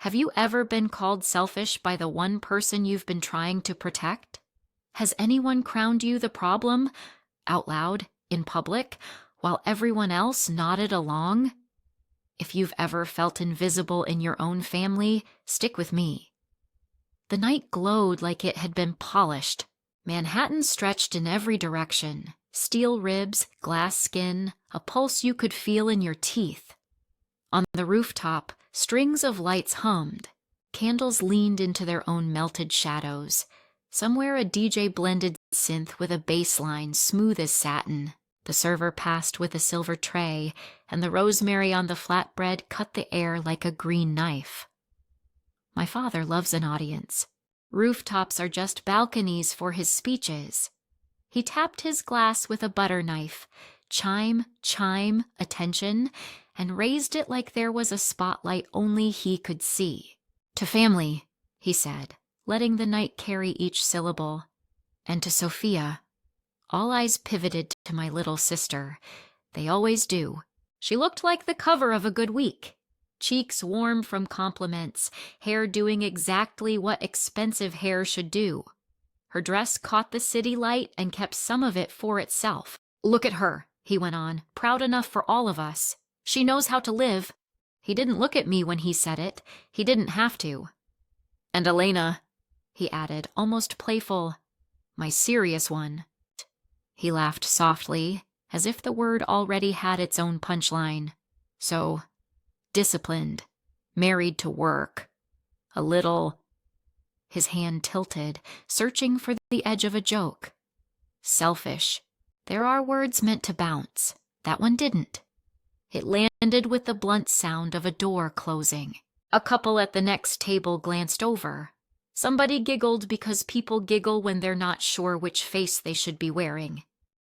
Have you ever been called selfish by the one person you've been trying to protect? Has anyone crowned you the problem, out loud, in public, while everyone else nodded along? If you've ever felt invisible in your own family, stick with me. The night glowed like it had been polished. Manhattan stretched in every direction. Steel ribs, glass skin, a pulse you could feel in your teeth. On the rooftop, strings of lights hummed. Candles leaned into their own melted shadows. Somewhere a DJ blended synth with a bass line smooth as satin. The server passed with a silver tray, and the rosemary on the flatbread cut the air like a green knife. My father loves an audience. Rooftops are just balconies for his speeches. He tapped his glass with a butter knife, chime, chime, attention, and raised it like there was a spotlight only he could see. To family, he said, letting the night carry each syllable. And to Sophia. All eyes pivoted to my little sister. They always do. She looked like the cover of a good week. Cheeks warm from compliments, hair doing exactly what expensive hair should do. Her dress caught the city light and kept some of it for itself. Look at her, he went on, proud enough for all of us. She knows how to live. He didn't look at me when he said it. He didn't have to. And Elena, he added, almost playful, my serious one. He laughed softly, as if the word already had its own punchline. So, disciplined, married to work, a little. His hand tilted, searching for the edge of a joke. Selfish. There are words meant to bounce. That one didn't. It landed with the blunt sound of a door closing. A couple at the next table glanced over. Somebody giggled because people giggle when they're not sure which face they should be wearing.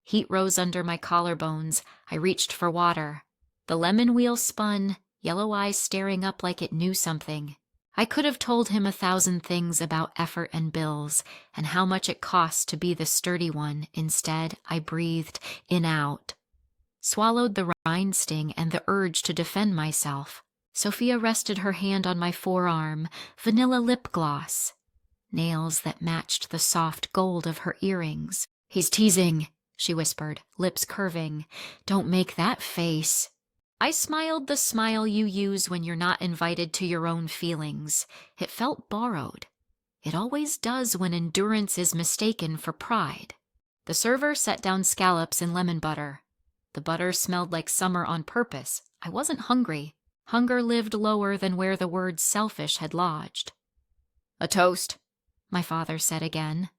Heat rose under my collarbones. I reached for water. The lemon wheel spun, yellow eyes staring up like it knew something. I could have told him 1,000 things about effort and bills, and how much it costs to be the sturdy one. Instead, I breathed in out. Swallowed the rind sting and the urge to defend myself. Sophia rested her hand on my forearm, vanilla lip gloss. Nails that matched the soft gold of her earrings. He's teasing, she whispered, lips curving. Don't make that face. I smiled the smile you use when you're not invited to your own feelings. It felt borrowed. It always does when endurance is mistaken for pride. The server set down scallops in lemon butter. The butter smelled like summer on purpose. I wasn't hungry. Hunger lived lower than where the word selfish had lodged. A toast, my father said again.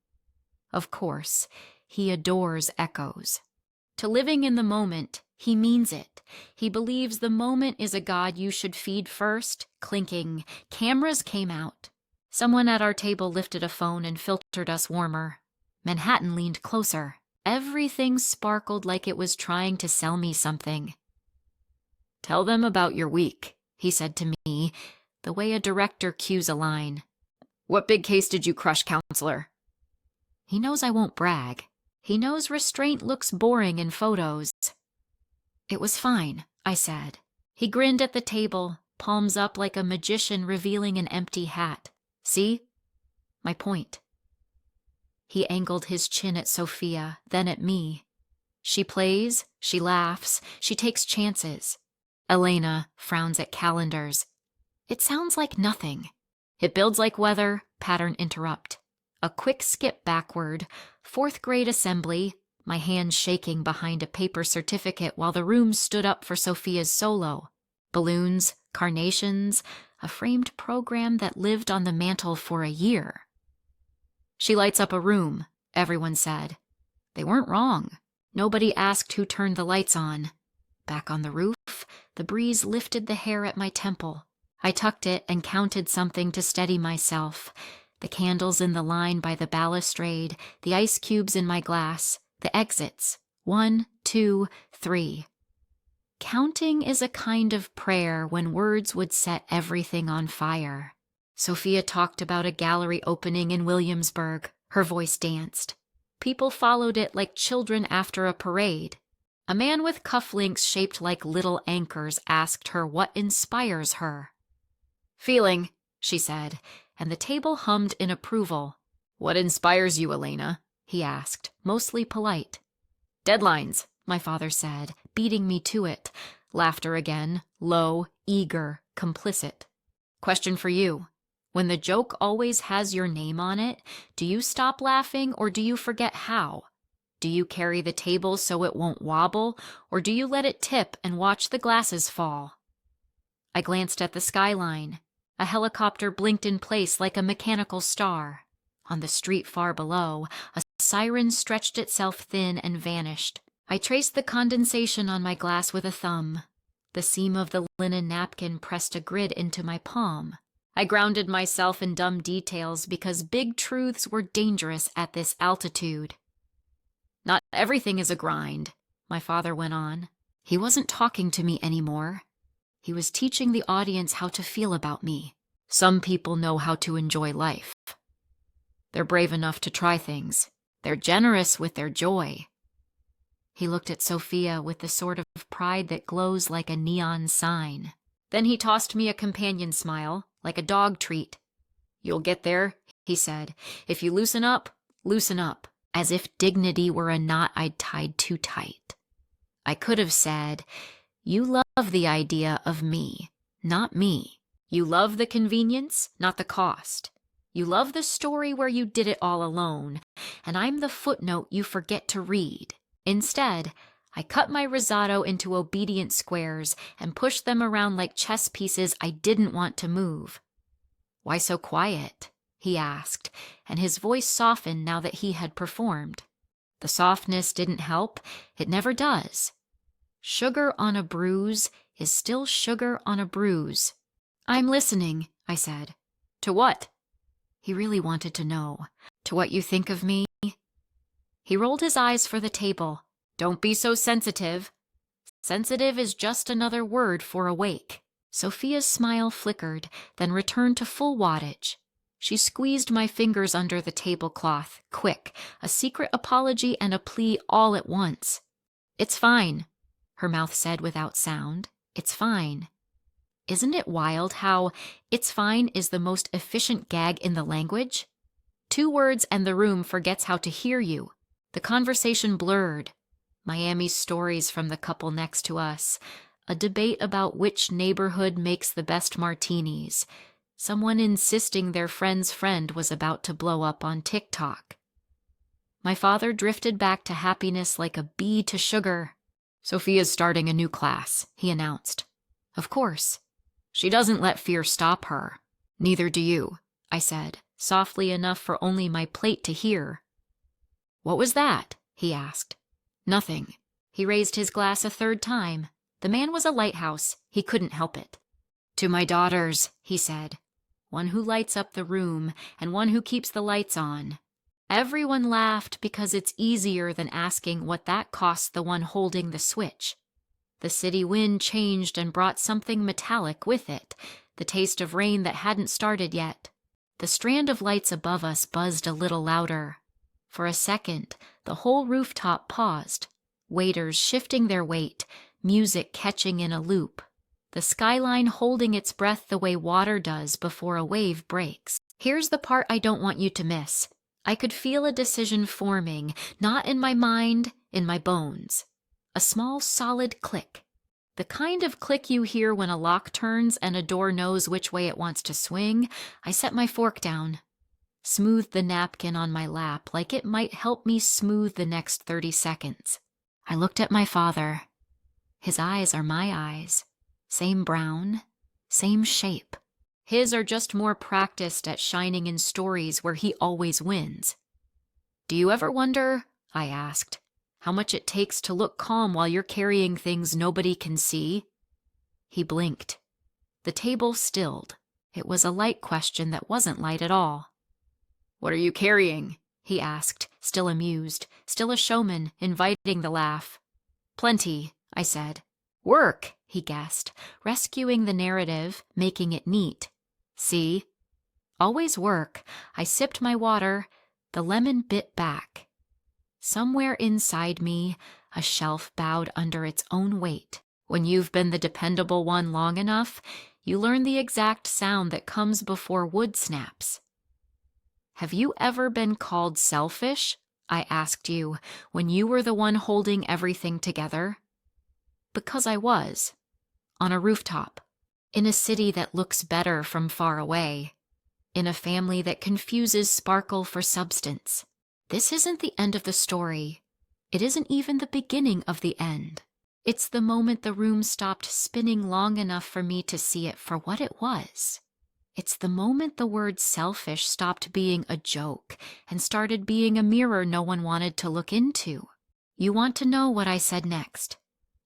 Of course, he adores echoes. To living in the moment, he means it. He believes the moment is a god you should feed first. Clinking. Cameras came out. Someone at our table lifted a phone and filtered us warmer. Manhattan leaned closer. Everything sparkled like it was trying to sell me something. Tell them about your week, he said to me, the way a director cues a line. What big case did you crush, counselor? He knows I won't brag. He knows restraint looks boring in photos. It was fine, I said. He grinned at the table, palms up like a magician revealing an empty hat. See? My point. He angled his chin at Sophia, then at me. She plays, she laughs, she takes chances. Elena frowns at calendars. It sounds like nothing. It builds like weather, pattern interrupt. A quick skip backward, 4th grade assembly, my hands shaking behind a paper certificate while the room stood up for Sophia's solo. Balloons, carnations, a framed program that lived on the mantle for a year. She lights up a room, everyone said. They weren't wrong. Nobody asked who turned the lights on. Back on the roof, the breeze lifted the hair at my temple. I tucked it and counted something to steady myself. The candles in the line by the balustrade, the ice cubes in my glass, the exits. 1, 2, 3. Counting is a kind of prayer when words would set everything on fire. Sophia talked about a gallery opening in Williamsburg. Her voice danced. People followed it like children after a parade. A man with cufflinks shaped like little anchors asked her what inspires her. Feeling, she said, and the table hummed in approval. What inspires you, Elena? He asked, mostly polite. Deadlines, my father said, beating me to it. Laughter again, low, eager, complicit. Question for you. When the joke always has your name on it, do you stop laughing or do you forget how? Do you carry the table so it won't wobble, or do you let it tip and watch the glasses fall? I glanced at the skyline. A helicopter blinked in place like a mechanical star. On the street far below, a siren stretched itself thin and vanished. I traced the condensation on my glass with a thumb. The seam of the linen napkin pressed a grid into my palm. I grounded myself in dumb details because big truths were dangerous at this altitude. Not everything is a grind, my father went on. He wasn't talking to me anymore. He was teaching the audience how to feel about me. Some people know how to enjoy life. They're brave enough to try things. They're generous with their joy. He looked at Sophia with the sort of pride that glows like a neon sign. Then he tossed me a companion smile, like a dog treat. You'll get there, he said. If you loosen up, as if dignity were a knot I'd tied too tight. I could have said, you love the idea of me, not me. You love the convenience, not the cost. You love the story where you did it all alone, and I'm the footnote you forget to read. Instead, I cut my risotto into obedient squares and pushed them around like chess pieces I didn't want to move. Why so quiet? He asked, and his voice softened now that he had performed. The softness didn't help. It never does. Sugar on a bruise is still sugar on a bruise. I'm listening, I said. To what? He really wanted to know. To what you think of me? He rolled his eyes for the table. Don't be so sensitive. Sensitive is just another word for awake. Sophia's smile flickered, then returned to full wattage. She squeezed my fingers under the tablecloth, quick, a secret apology and a plea all at once. It's fine, her mouth said without sound. It's fine. Isn't it wild how "it's fine" is the most efficient gag in the language? 2 words and the room forgets how to hear you. The conversation blurred. Miami's stories from the couple next to us. A debate about which neighborhood makes the best martinis. Someone insisting their friend's friend was about to blow up on TikTok. My father drifted back to happiness like a bee to sugar. Sophia's starting a new class, he announced. Of course. She doesn't let fear stop her. Neither do you, I said, softly enough for only my plate to hear. What was that? He asked. Nothing. He raised his glass a 3rd time. The man was a lighthouse. He couldn't help it. To my daughters, he said. One who lights up the room and one who keeps the lights on. Everyone laughed because it's easier than asking what that cost the one holding the switch. The city wind changed and brought something metallic with it, the taste of rain that hadn't started yet. The strand of lights above us buzzed a little louder. For a second, the whole rooftop paused, waiters shifting their weight, music catching in a loop, the skyline holding its breath the way water does before a wave breaks. Here's the part I don't want you to miss. I could feel a decision forming, not in my mind, in my bones. A small, solid click. The kind of click you hear when a lock turns and a door knows which way it wants to swing. I set my fork down. Smoothed the napkin on my lap like it might help me smooth the next 30 seconds. I looked at my father. His eyes are my eyes. Same brown, same shape. His are just more practiced at shining in stories where he always wins. Do you ever wonder, I asked, how much it takes to look calm while you're carrying things nobody can see? He blinked. The table stilled. It was a light question that wasn't light at all. What are you carrying? He asked, still amused, still a showman, inviting the laugh. Plenty, I said. Work, he guessed, rescuing the narrative, making it neat. See? Always work. I sipped my water. The lemon bit back. Somewhere inside me, a shelf bowed under its own weight. When you've been the dependable one long enough, You learn the exact sound that comes before wood snaps. Have you ever been called selfish? I asked you, when you were the one holding everything together. Because I was. On a rooftop. In a city that looks better from far away. In a family that confuses sparkle for substance. This isn't the end of the story. It isn't even the beginning of the end. It's the moment the room stopped spinning long enough for me to see it for what it was. It's the moment the word selfish stopped being a joke and started being a mirror no one wanted to look into. You want to know what I said next.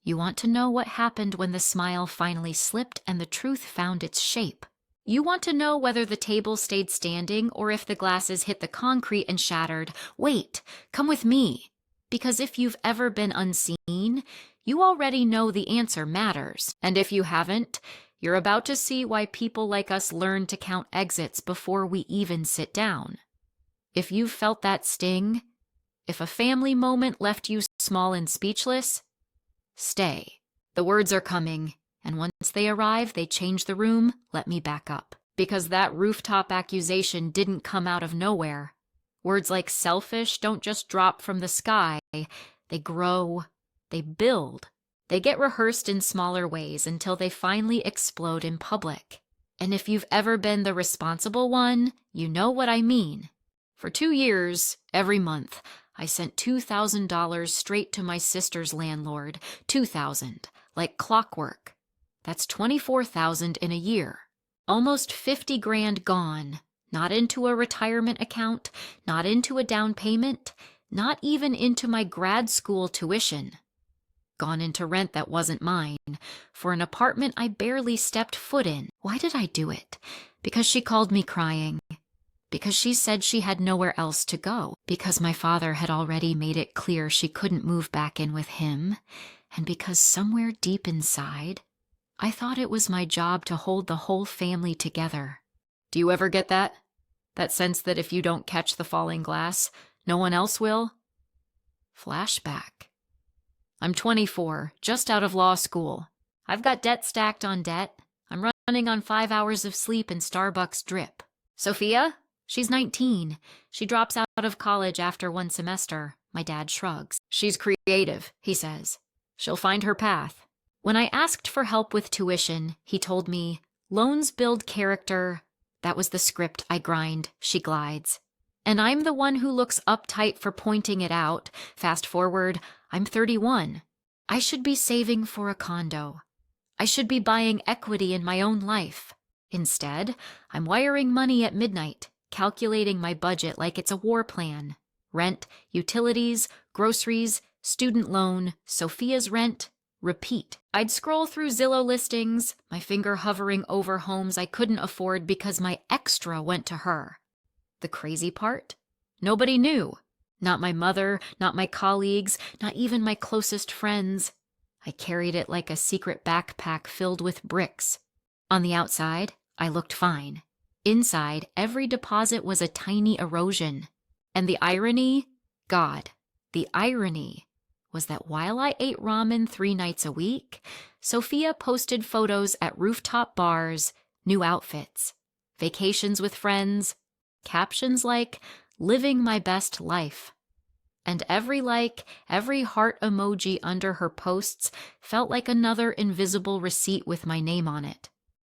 You want to know what happened when the smile finally slipped and the truth found its shape. You want to know whether the table stayed standing or if the glasses hit the concrete and shattered. Wait, come with me. Because if you've ever been unseen, you already know the answer matters. And if you haven't, you're about to see why people like us learn to count exits before we even sit down. If you've felt that sting, if a family moment left you small and speechless, stay. The words are coming, and once they arrive, they change the room. Let me back up. Because that rooftop accusation didn't come out of nowhere. Words like selfish don't just drop from the sky. They grow, they build. They get rehearsed in smaller ways until they finally explode in public. And if you've ever been the responsible one, you know what I mean. For 2 years, every month, I sent $2,000 straight to my sister's landlord. $2,000, like clockwork. That's $24,000 in a year. Almost 50 grand gone. Not into a retirement account, not into a down payment, not even into my grad school tuition. Gone into rent that wasn't mine, for an apartment I barely stepped foot in. Why did I do it? Because she called me crying. Because she said she had nowhere else to go. Because my father had already made it clear she couldn't move back in with him. And because somewhere deep inside, I thought it was my job to hold the whole family together. Do you ever get that? That sense that if you don't catch the falling glass, no one else will? Flashback. I'm 24, just out of law school. I've got debt stacked on debt. I'm running on 5 hours of sleep and Starbucks drip. Sophia? She's 19. She drops out of college after 1 semester. My dad shrugs. She's creative, he says. She'll find her path. When I asked for help with tuition, he told me, loans build character. That was the script I grind, she glides. And I'm the one who looks uptight for pointing it out. Fast forward, I'm 31. I should be saving for a condo. I should be buying equity in my own life. Instead, I'm wiring money at midnight, calculating my budget like it's a war plan. Rent, utilities, groceries, student loan, Sophia's rent, repeat. I'd scroll through Zillow listings, my finger hovering over homes I couldn't afford because my extra went to her. The crazy part? Nobody knew. Not my mother, not my colleagues, not even my closest friends. I carried it like a secret backpack filled with bricks. On the outside, I looked fine. Inside, every deposit was a tiny erosion. And the irony? God, the irony was that while I ate ramen 3 nights a week, Sophia posted photos at rooftop bars, new outfits, vacations with friends, captions like, living my best life. And every like, every heart emoji under her posts felt like another invisible receipt with my name on it.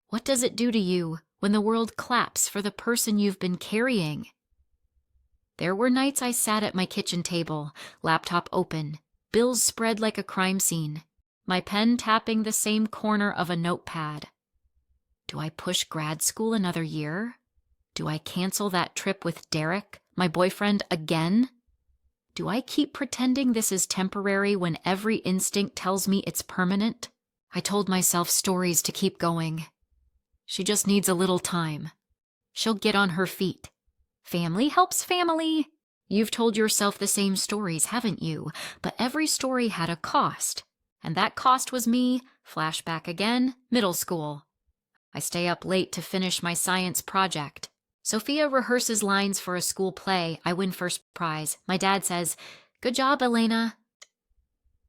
What does it do to you when the world claps for the person you've been carrying? There were nights I sat at my kitchen table, laptop open, bills spread like a crime scene, my pen tapping the same corner of a notepad. Do I push grad school another year? Do I cancel that trip with Derek, my boyfriend, again? Do I keep pretending this is temporary when every instinct tells me it's permanent? I told myself stories to keep going. She just needs a little time. She'll get on her feet. Family helps family. You've told yourself the same stories, haven't you? But every story had a cost. And that cost was me, flashback again, middle school. I stay up late to finish my science project. Sophia rehearses lines for a school play. I win first prize. My dad says, "Good job, Elena."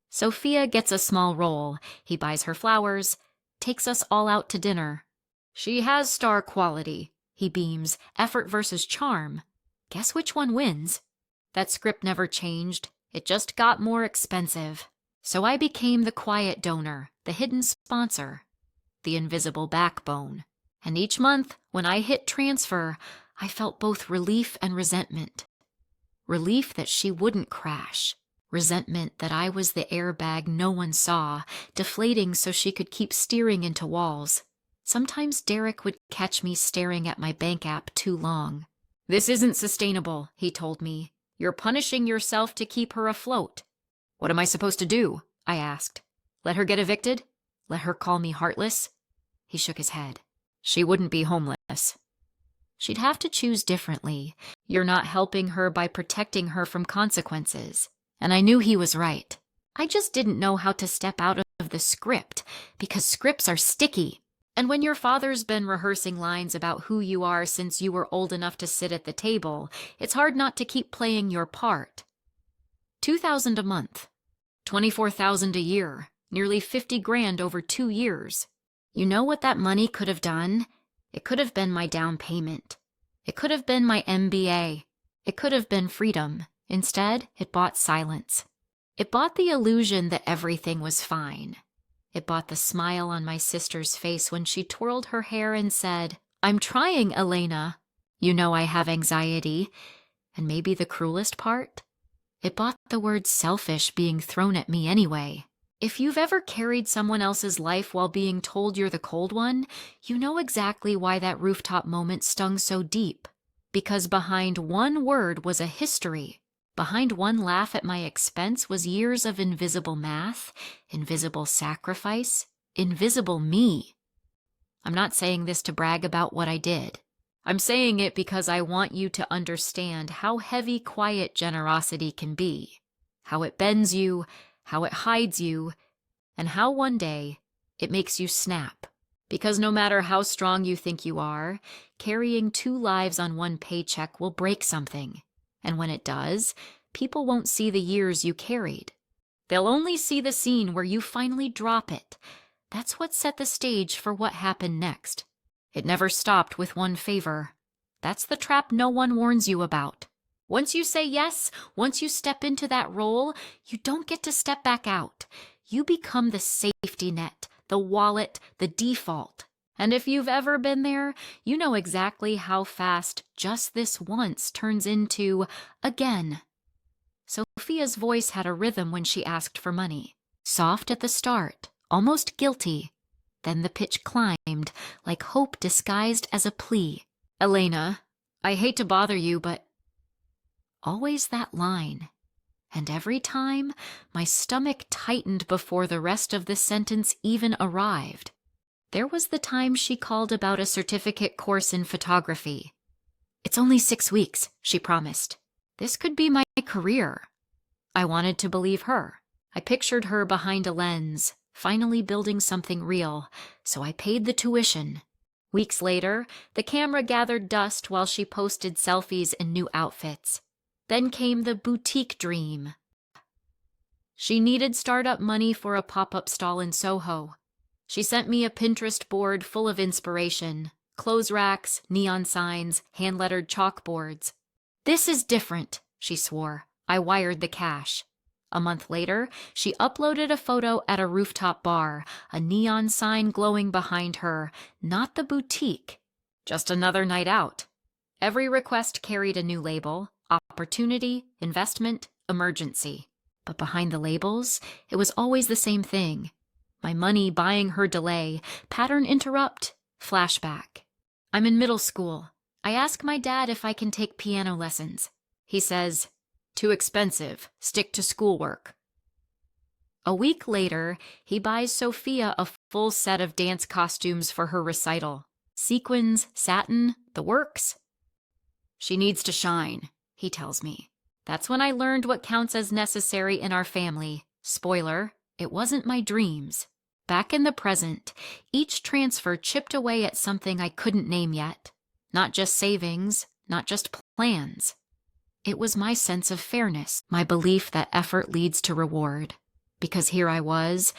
Sophia gets a small role. He buys her flowers, takes us all out to dinner. She has star quality, he beams. Effort versus charm. Guess which one wins? That script never changed. It just got more expensive. So I became the quiet donor, the hidden sponsor, the invisible backbone. And each month, when I hit transfer, I felt both relief and resentment. Relief that she wouldn't crash. Resentment that I was the airbag no one saw, deflating so she could keep steering into walls. Sometimes Derek would catch me staring at my bank app too long. "This isn't sustainable," he told me. "You're punishing yourself to keep her afloat." "What am I supposed to do?" I asked. "Let her get evicted? Let her call me heartless?" He shook his head. "She wouldn't be homeless." "She'd have to choose differently. You're not helping her by protecting her from consequences." And I knew he was right. I just didn't know how to step out of the script, because scripts are sticky. And when your father's been rehearsing lines about who you are since you were old enough to sit at the table, it's hard not to keep playing your part. $2,000 a month, $24,000 a year, nearly 50 grand over 2 years. You know what that money could have done? It could have been my down payment. It could have been my MBA. It could have been freedom. Instead, it bought silence. It bought the illusion that everything was fine. It bought the smile on my sister's face when she twirled her hair and said, "I'm trying, Elena. You know I have anxiety." And maybe the cruelest part? It bought the word selfish being thrown at me anyway. If you've ever carried someone else's life while being told you're the cold one, you know exactly why that rooftop moment stung so deep. Because behind one word was a history. Behind one laugh at my expense was years of invisible math, invisible sacrifice, invisible me. I'm not saying this to brag about what I did. I'm saying it because I want you to understand how heavy quiet generosity can be, how it bends you, how it hides you, and how one day it makes you snap. Because no matter how strong you think you are, carrying 2 lives on one paycheck will break something. And when it does, people won't see the years you carried. They'll only see the scene where you finally drop it. That's what set the stage for what happened next. It never stopped with one favor. That's the trap no one warns you about. Once you say yes, once you step into that role, you don't get to step back out. You become the safety net, the wallet, the default. And if you've ever been there, you know exactly how fast just this once turns into again. Sophia's voice had a rhythm when she asked for money. Soft at the start, almost guilty. Then the pitch climbed, like hope disguised as a plea. "Elena, I hate to bother you, but..." Always that line. And every time, my stomach tightened before the rest of the sentence even arrived. There was the time she called about a certificate course in photography. "It's only 6 weeks," she promised. This could be my career. I wanted to believe her. I pictured her behind a lens, finally building something real, so I paid the tuition. Weeks later, the camera gathered dust while she posted selfies in new outfits. Then came the boutique dream. She needed startup money for a pop-up stall in Soho. She sent me a Pinterest board full of inspiration, clothes racks, neon signs, hand-lettered chalkboards. "This is different," she swore. I wired the cash. A month later, she uploaded a photo at a rooftop bar, a neon sign glowing behind her, not the boutique, just another night out. Every request carried a new label: opportunity, investment, emergency. But behind the labels, it was always the same thing. My money buying her delay, pattern interrupt, flashback. I'm in middle school. I ask my dad if I can take piano lessons. He says, "Too expensive, stick to schoolwork." A week later, he buys Sophia a full set of dance costumes for her recital. Sequins, satin, the works. "She needs to shine," he tells me. That's when I learned what counts as necessary in our family. Spoiler, it wasn't my dreams. Back in the present, each transfer chipped away at something I couldn't name yet. Not just savings, not just plans. It was my sense of fairness, my belief that effort leads to reward. Because here I was,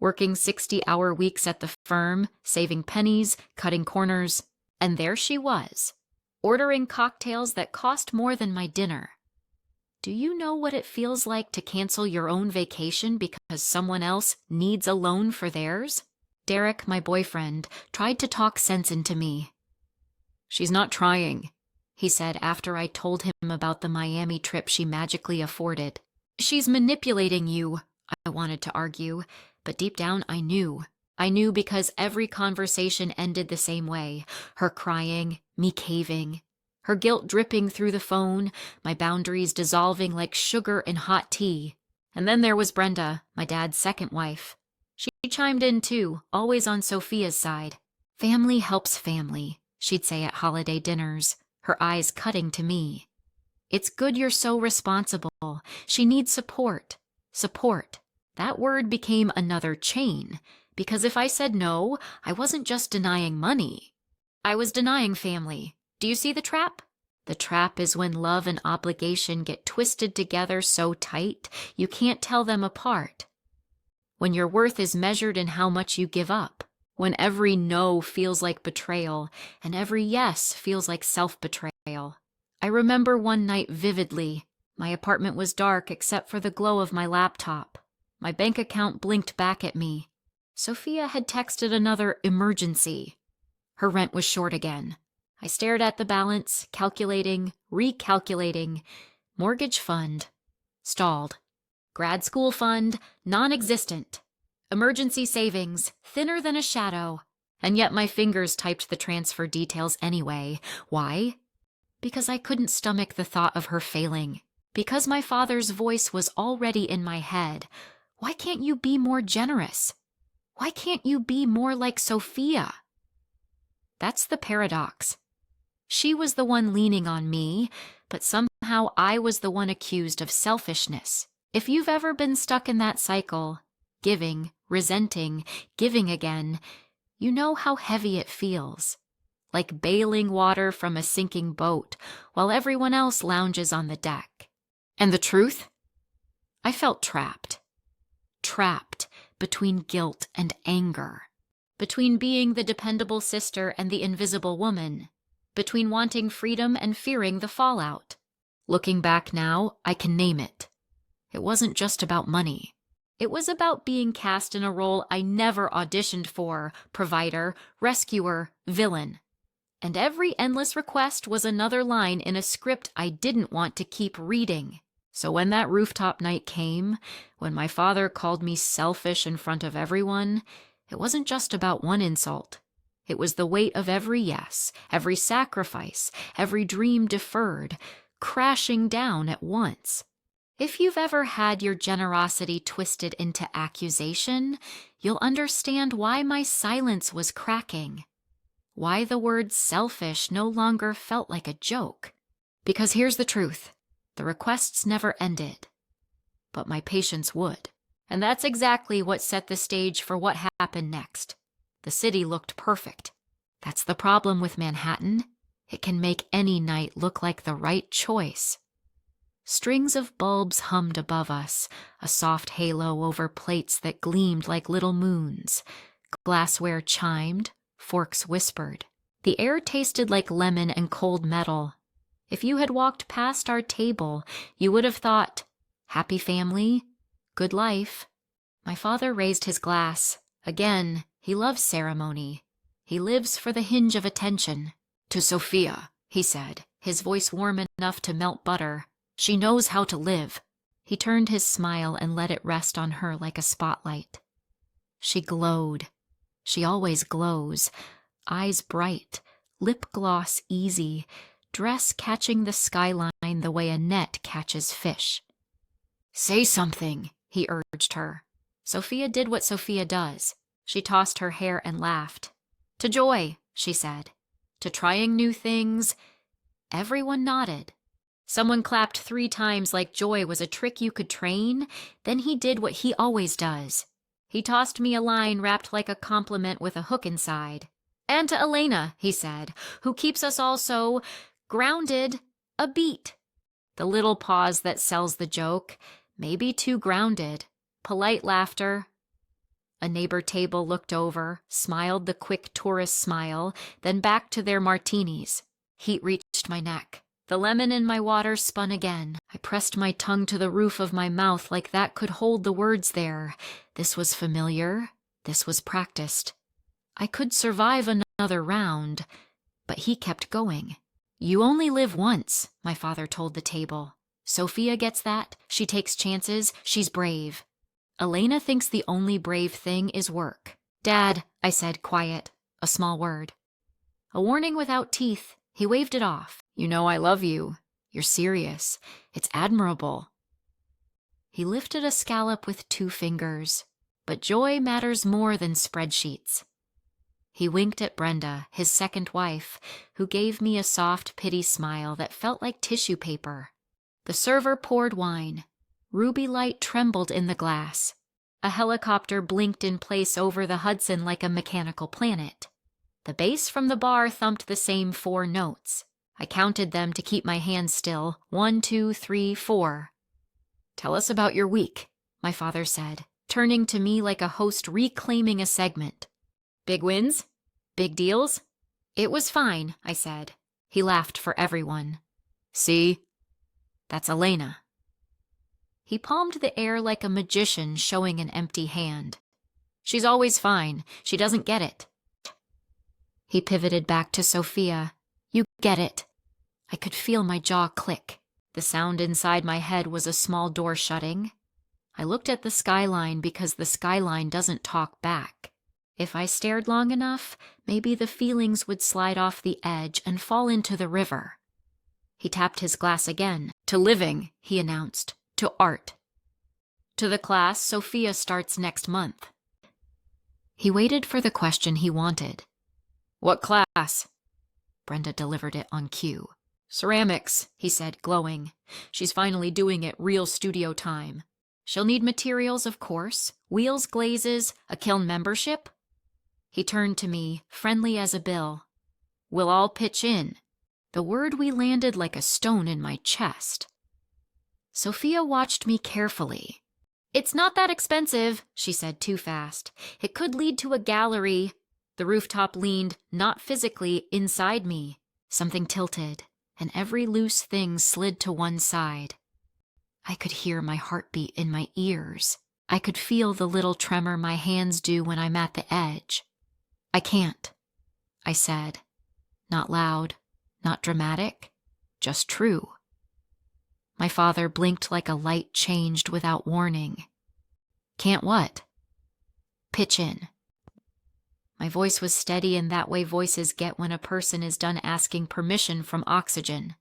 working 60-hour weeks at the firm, saving pennies, cutting corners, and there she was, ordering cocktails that cost more than my dinner. Do you know what it feels like to cancel your own vacation because someone else needs a loan for theirs? Derek, my boyfriend, tried to talk sense into me. "She's not trying," he said after I told him about the Miami trip she magically afforded. "She's manipulating you," I wanted to argue, but deep down I knew. I knew because every conversation ended the same way, her crying, me caving, her guilt dripping through the phone, my boundaries dissolving like sugar in hot tea. And then there was Brenda, my dad's second wife. She chimed in too, always on Sophia's side. "Family helps family," she'd say at holiday dinners, her eyes cutting to me. "It's good you're so responsible. She needs support." Support. That word became another chain, because if I said no, I wasn't just denying money. I was denying family. Do you see the trap? The trap is when love and obligation get twisted together so tight you can't tell them apart. When your worth is measured in how much you give up. When every no feels like betrayal and every yes feels like self-betrayal. I remember one night vividly. My apartment was dark except for the glow of my laptop. My bank account blinked back at me. Sophia had texted another emergency. Her rent was short again. I stared at the balance, calculating, recalculating. Mortgage fund. Stalled. Grad school fund. Non-existent. Emergency savings. Thinner than a shadow. And yet my fingers typed the transfer details anyway. Why? Because I couldn't stomach the thought of her failing. Because my father's voice was already in my head. Why can't you be more generous? Why can't you be more like Sophia? That's the paradox. She was the one leaning on me, but somehow I was the one accused of selfishness. If you've ever been stuck in that cycle, giving, resenting, giving again, you know how heavy it feels. Like bailing water from a sinking boat while everyone else lounges on the deck. And the truth? I felt trapped. Trapped between guilt and anger. Between being the dependable sister and the invisible woman. Between wanting freedom and fearing the fallout. Looking back now, I can name it. It wasn't just about money. It was about being cast in a role I never auditioned for, provider, rescuer, villain. And every endless request was another line in a script I didn't want to keep reading. So when that rooftop night came, when my father called me selfish in front of everyone, it wasn't just about one insult. It was the weight of every yes, every sacrifice, every dream deferred, crashing down at once. If you've ever had your generosity twisted into accusation, you'll understand why my silence was cracking. Why the word selfish no longer felt like a joke. Because here's the truth. The requests never ended. But my patience would. And that's exactly what set the stage for what happened next. The city looked perfect. That's the problem with Manhattan. It can make any night look like the right choice. Strings of bulbs hummed above us, a soft halo over plates that gleamed like little moons. Glassware chimed, forks whispered. The air tasted like lemon and cold metal. If you had walked past our table, you would have thought, happy family, good life. My father raised his glass. Again, he loves ceremony. He lives for the hinge of attention. "To Sophia," he said, his voice warm enough to melt butter. "She knows how to live." He turned his smile and let it rest on her like a spotlight. She glowed. She always glows. Eyes bright, lip gloss easy, dress catching the skyline the way a net catches fish. "Say something," he urged her. Sophia did what Sophia does. She tossed her hair and laughed. "To joy," she said. "To trying new things." Everyone nodded. Someone clapped 3 times like joy was a trick you could train. Then he did what he always does. He tossed me a line wrapped like a compliment with a hook inside. "And to Elena," he said, "who keeps us all so grounded, a beat." The little pause that sells the joke, maybe too grounded. Polite laughter. A neighbor table looked over, smiled the quick tourist smile, then back to their martinis. Heat reached my neck. The lemon in my water spun again. I pressed my tongue to the roof of my mouth like that could hold the words there. This was familiar. This was practiced. I could survive another round, but he kept going. You only live once, my father told the table. Sophia gets that. She takes chances. She's brave. Elena thinks the only brave thing is work. Dad, I said, quiet, a small word. A warning without teeth. He waved it off. You know I love you. You're serious. It's admirable. He lifted a scallop with 2 fingers. But joy matters more than spreadsheets. He winked at Brenda, his second wife, who gave me a soft pity smile that felt like tissue paper. The server poured wine. Ruby light trembled in the glass. A helicopter blinked in place over the Hudson like a mechanical planet. The bass from the bar thumped the same 4 notes. I counted them to keep my hands still. 1, 2, 3, 4. Tell us about your week, my father said, turning to me like a host reclaiming a segment. Big wins? Big deals? It was fine, I said. He laughed for everyone. See? That's Elena. He palmed the air like a magician showing an empty hand. She's always fine. She doesn't get it. He pivoted back to Sophia. You get it. I could feel my jaw click. The sound inside my head was a small door shutting. I looked at the skyline because the skyline doesn't talk back. If I stared long enough, maybe the feelings would slide off the edge and fall into the river. He tapped his glass again. To living, he announced. To art. To the class Sophia starts next month. He waited for the question he wanted. What class? Brenda delivered it on cue. Ceramics, he said, glowing. She's finally doing it real studio time. She'll need materials, of course. Wheels, glazes, a kiln membership. He turned to me, friendly as a bill. We'll all pitch in. The word we landed like a stone in my chest. Sophia watched me carefully. It's not that expensive, she said too fast. It could lead to a gallery. The rooftop leaned, not physically, inside me. Something tilted, and every loose thing slid to one side. I could hear my heartbeat in my ears. I could feel the little tremor my hands do when I'm at the edge. I can't, I said. Not loud, not dramatic, just true. My father blinked like a light changed without warning. Can't what? Pitch in. My voice was steady in that way voices get when a person is done asking permission from oxygen.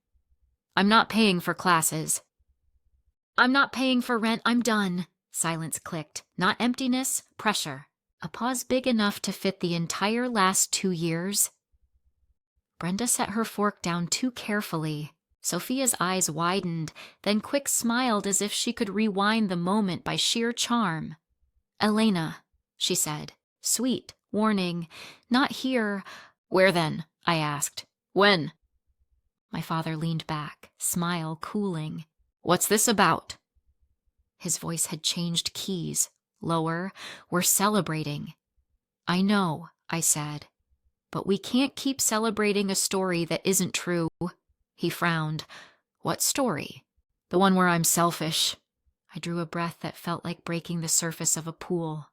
I'm not paying for classes. I'm not paying for rent, I'm done. Silence clicked. Not emptiness, pressure. A pause big enough to fit the entire last 2 years. Brenda set her fork down too carefully. Sophia's eyes widened, then quick smiled as if she could rewind the moment by sheer charm. Elena, she said, sweet, warning, not here. Where then? I asked. When? My father leaned back, smile cooling. What's this about? His voice had changed keys, lower. We're celebrating. I know, I said, but we can't keep celebrating a story that isn't true. He frowned. What story? The one where I'm selfish. I drew a breath that felt like breaking the surface of a pool.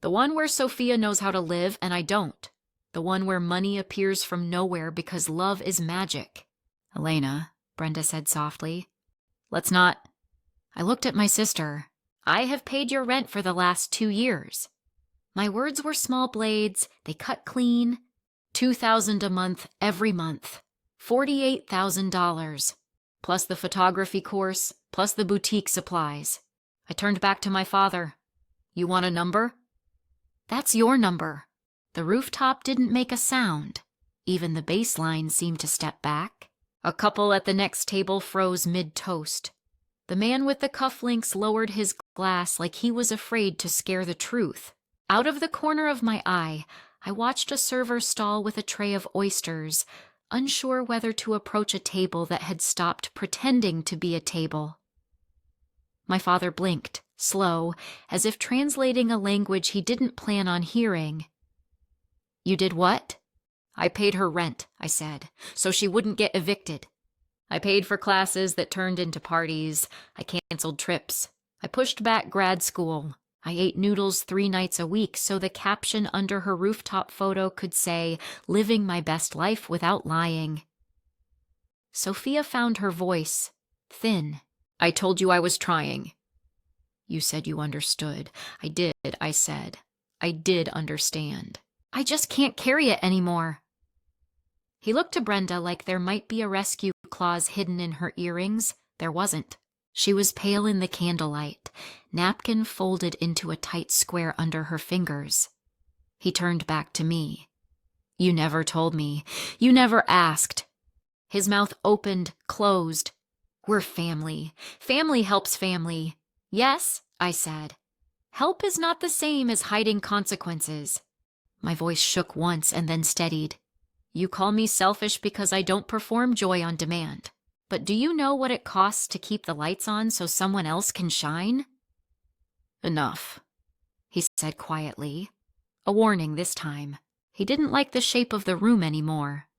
The one where Sophia knows how to live and I don't. The one where money appears from nowhere because love is magic. Elena, Brenda said softly. Let's not. I looked at my sister. I have paid your rent for the last 2 years. My words were small blades. They cut clean. $2,000 a month every month. $48,000, plus the photography course, plus the boutique supplies. I turned back to my father. You want a number? That's your number. The rooftop didn't make a sound. Even the bass line seemed to step back. A couple at the next table froze mid-toast. The man with the cufflinks lowered his glass like he was afraid to scare the truth. Out of the corner of my eye, I watched a server stall with a tray of oysters, unsure whether to approach a table that had stopped pretending to be a table. My father blinked, slow, as if translating a language he didn't plan on hearing. "You did what?" "I paid her rent," I said, "so she wouldn't get evicted. I paid for classes that turned into parties. I canceled trips. I pushed back grad school. I ate noodles 3 nights a week so the caption under her rooftop photo could say, 'Living my best life without lying.'" Sophia found her voice thin. "I told you I was trying." "You said you understood." "I did," I said. "I did understand. I just can't carry it anymore." He looked to Brenda like there might be a rescue clause hidden in her earrings. There wasn't. She was pale in the candlelight, napkin folded into a tight square under her fingers. He turned back to me. "You never told me. You never asked." His mouth opened, closed. "We're family. Family helps family." "Yes," I said. "Help is not the same as hiding consequences." My voice shook once and then steadied. "You call me selfish because I don't perform joy on demand. But do you know what it costs to keep the lights on so someone else can shine?" "Enough," he said quietly. A warning this time. He didn't like the shape of the room anymore.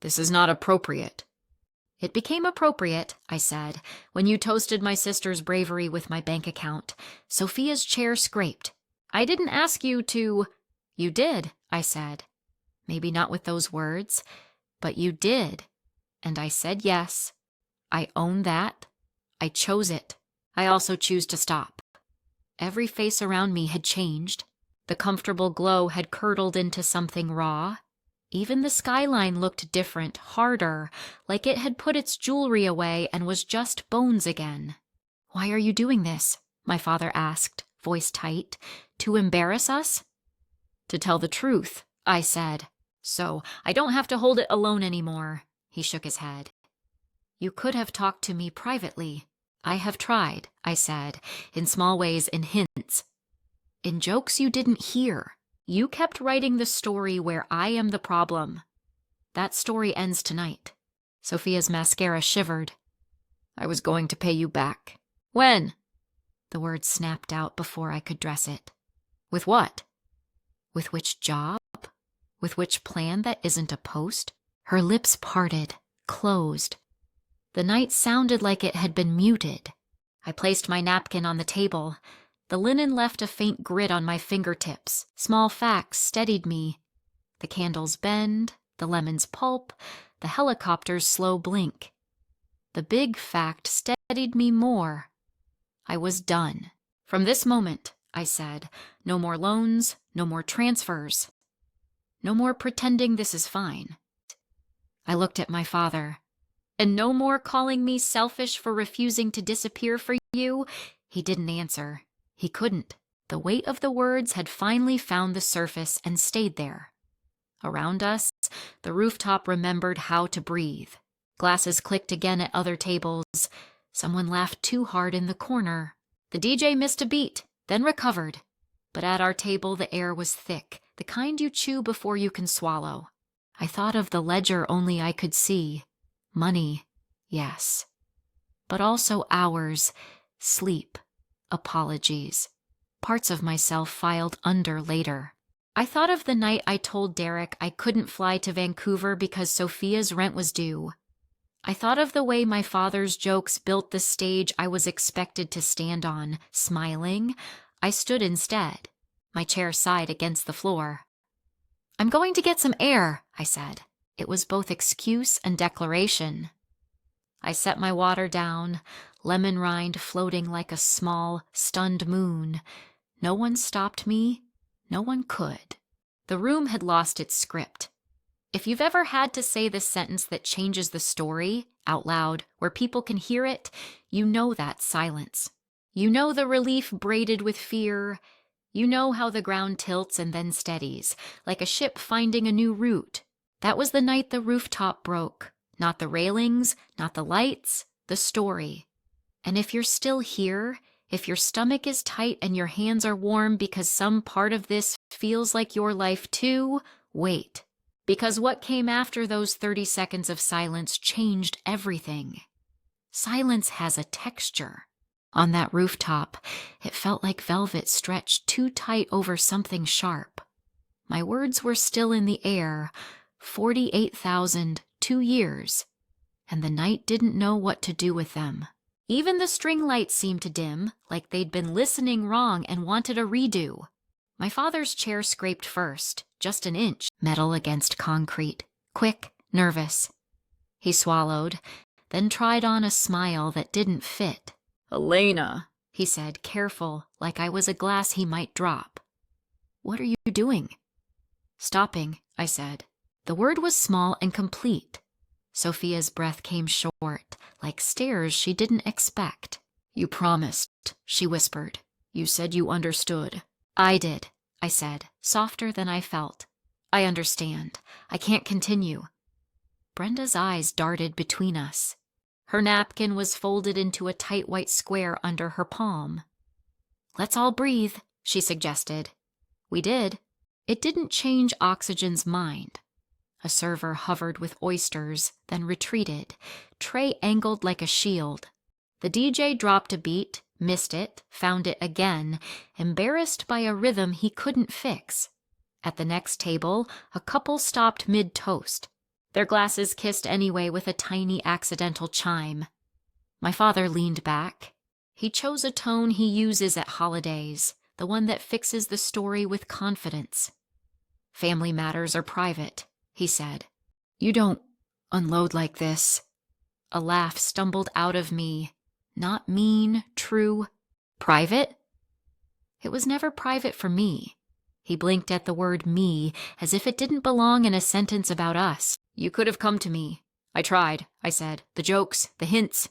"This is not appropriate." "It became appropriate," I said, "when you toasted my sister's bravery with my bank account." Sophia's chair scraped. "I didn't ask you to—" "You did," I said. Maybe not with those words, but you did. And I said yes. I own that. I chose it. I also choose to stop. Every face around me had changed. The comfortable glow had curdled into something raw. Even the skyline looked different, harder, like it had put its jewelry away and was just bones again. "Why are you doing this?" my father asked, voice tight. "To embarrass us?" "To tell the truth," I said. "So I don't have to hold it alone anymore." He shook his head. "You could have talked to me privately." "I have tried," I said, "in small ways, in hints. In jokes you didn't hear. You kept writing the story where I am the problem. That story ends tonight." Sophia's mascara shivered. "I was going to pay you back." "When?" The word snapped out before I could dress it. "With what?" "With which job? With which plan that isn't a post?" Her lips parted, closed. The night sounded like it had been muted. I placed my napkin on the table. The linen left a faint grit on my fingertips. Small facts steadied me. The candle's bend, the lemon's pulp, the helicopter's slow blink. The big fact steadied me more. I was done. "From this moment," I said, "no more loans, no more transfers. No more pretending this is fine." I looked at my father. "And no more calling me selfish for refusing to disappear for you?" He didn't answer. He couldn't. The weight of the words had finally found the surface and stayed there. Around us, the rooftop remembered how to breathe. Glasses clicked again at other tables. Someone laughed too hard in the corner. The DJ missed a beat, then recovered. But at our table the air was thick, the kind you chew before you can swallow. I thought of the ledger only I could see. Money, yes. But also hours, sleep, apologies. Parts of myself filed under later. I thought of the night I told Derek I couldn't fly to Vancouver because Sophia's rent was due. I thought of the way my father's jokes built the stage I was expected to stand on, smiling. I stood instead. My chair sighed against the floor. "I'm going to get some air," I said. It was both excuse and declaration. I set my water down, lemon rind floating like a small, stunned moon. No one stopped me. No one could. The room had lost its script. If you've ever had to say the sentence that changes the story, out loud, where people can hear it, you know that silence. You know the relief braided with fear. You know how the ground tilts and then steadies, like a ship finding a new route. That was the night the rooftop broke. Not the railings, not the lights, the story. And if you're still here, if your stomach is tight and your hands are warm because some part of this feels like your life too, wait. Because what came after those 30 seconds of silence changed everything. Silence has a texture. On that rooftop, it felt like velvet stretched too tight over something sharp. My words were still in the air, 48,002 years, and the night didn't know what to do with them. Even the string lights seemed to dim, like they'd been listening wrong and wanted a redo. My father's chair scraped first, just an inch, metal against concrete, quick, nervous. He swallowed, then tried on a smile that didn't fit. "Elena," he said, careful, like I was a glass he might drop. "What are you doing?" "Stopping," I said. The word was small and complete. Sophia's breath came short, like stares she didn't expect. "You promised," she whispered. "You said you understood." "I did," I said, softer than I felt. "I understand. I can't continue." Brenda's eyes darted between us. Her napkin was folded into a tight white square under her palm. "Let's all breathe," she suggested. We did. It didn't change Oxygen's mind. A server hovered with oysters, then retreated, tray angled like a shield. The DJ dropped a beat, missed it, found it again, embarrassed by a rhythm he couldn't fix. At the next table, a couple stopped mid-toast. Their glasses kissed anyway with a tiny accidental chime. My father leaned back. He chose a tone he uses at holidays, the one that fixes the story with confidence. "Family matters are private," he said. "You don't unload like this." A laugh stumbled out of me. Not mean, true. "Private?" "It was never private for me." He blinked at the word "me" as if it didn't belong in a sentence about us. "You could have come to me. I tried," I said. "The jokes, the hints."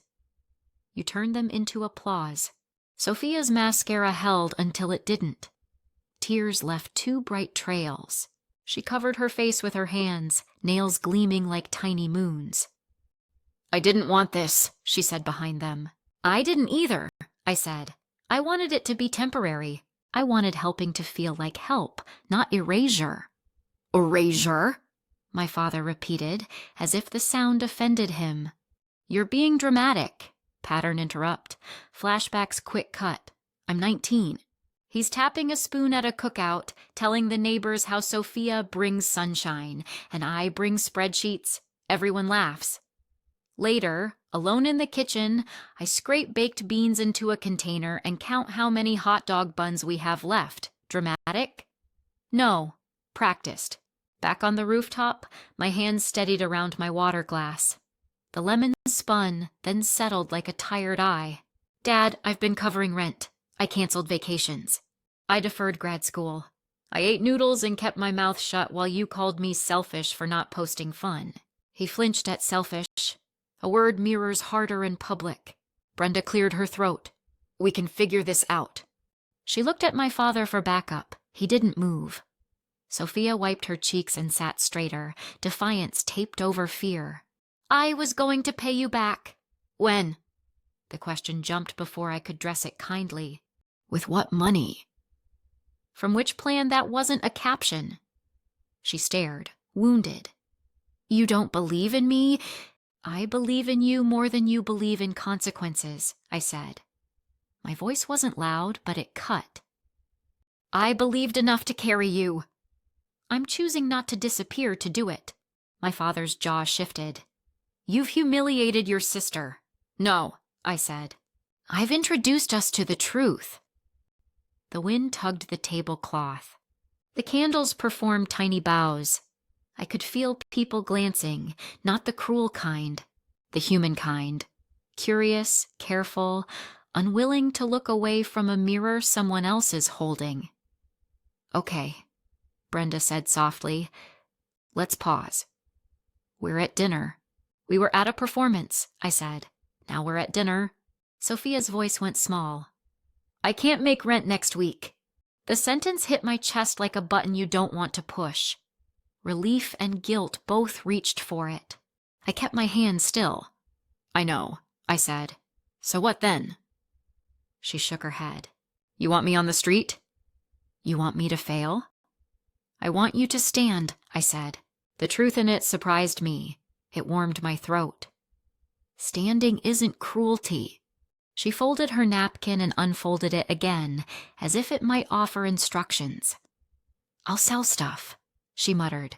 You turned them into applause. Sophia's mascara held until it didn't. Tears left two bright trails. She covered her face with her hands, nails gleaming like tiny moons. "I didn't want this," she said behind them. "I didn't either," I said. "I wanted it to be temporary. I wanted helping to feel like help, not erasure." "Erasure?" my father repeated, as if the sound offended him. "You're being dramatic." Pattern interrupt. Flashback's quick cut. I'm 19. He's tapping a spoon at a cookout, telling the neighbors how Sophia brings sunshine, and I bring spreadsheets. Everyone laughs. Later, alone in the kitchen, I scrape baked beans into a container and count how many hot dog buns we have left. Dramatic? No. Practiced. Back on the rooftop, my hands steadied around my water glass. The lemon spun, then settled like a tired eye. "Dad, I've been covering rent. I canceled vacations. I deferred grad school. I ate noodles and kept my mouth shut while you called me selfish for not posting fun." He flinched at selfish. A word mirrors harder in public. Brenda cleared her throat. "We can figure this out." She looked at my father for backup. He didn't move. Sophia wiped her cheeks and sat straighter, defiance taped over fear. "I was going to pay you back." "When?" The question jumped before I could dress it kindly. "With what money?" From which plan that wasn't a caption. She stared, wounded. "You don't believe in me?" "I believe in you more than you believe in consequences," I said. My voice wasn't loud, but it cut. "I believed enough to carry you." "I'm choosing not to disappear to do it." My father's jaw shifted. "You've humiliated your sister." "No," I said. "I've introduced us to the truth." The wind tugged the tablecloth. The candles performed tiny bows. I could feel people glancing, not the cruel kind, the human kind. Curious, careful, unwilling to look away from a mirror someone else is holding. "Okay," Brenda said softly. "Let's pause." "We're at dinner." "We were at a performance," I said. "Now we're at dinner." Sophia's voice went small. "I can't make rent next week." The sentence hit my chest like a button you don't want to push. Relief and guilt both reached for it. I kept my hand still. "I know," I said. "So what then?" She shook her head. "You want me on the street?" "You want me to fail?" "I want you to stand," I said. The truth in it surprised me. It warmed my throat. Standing isn't cruelty. She folded her napkin and unfolded it again, as if it might offer instructions. "I'll sell stuff," she muttered.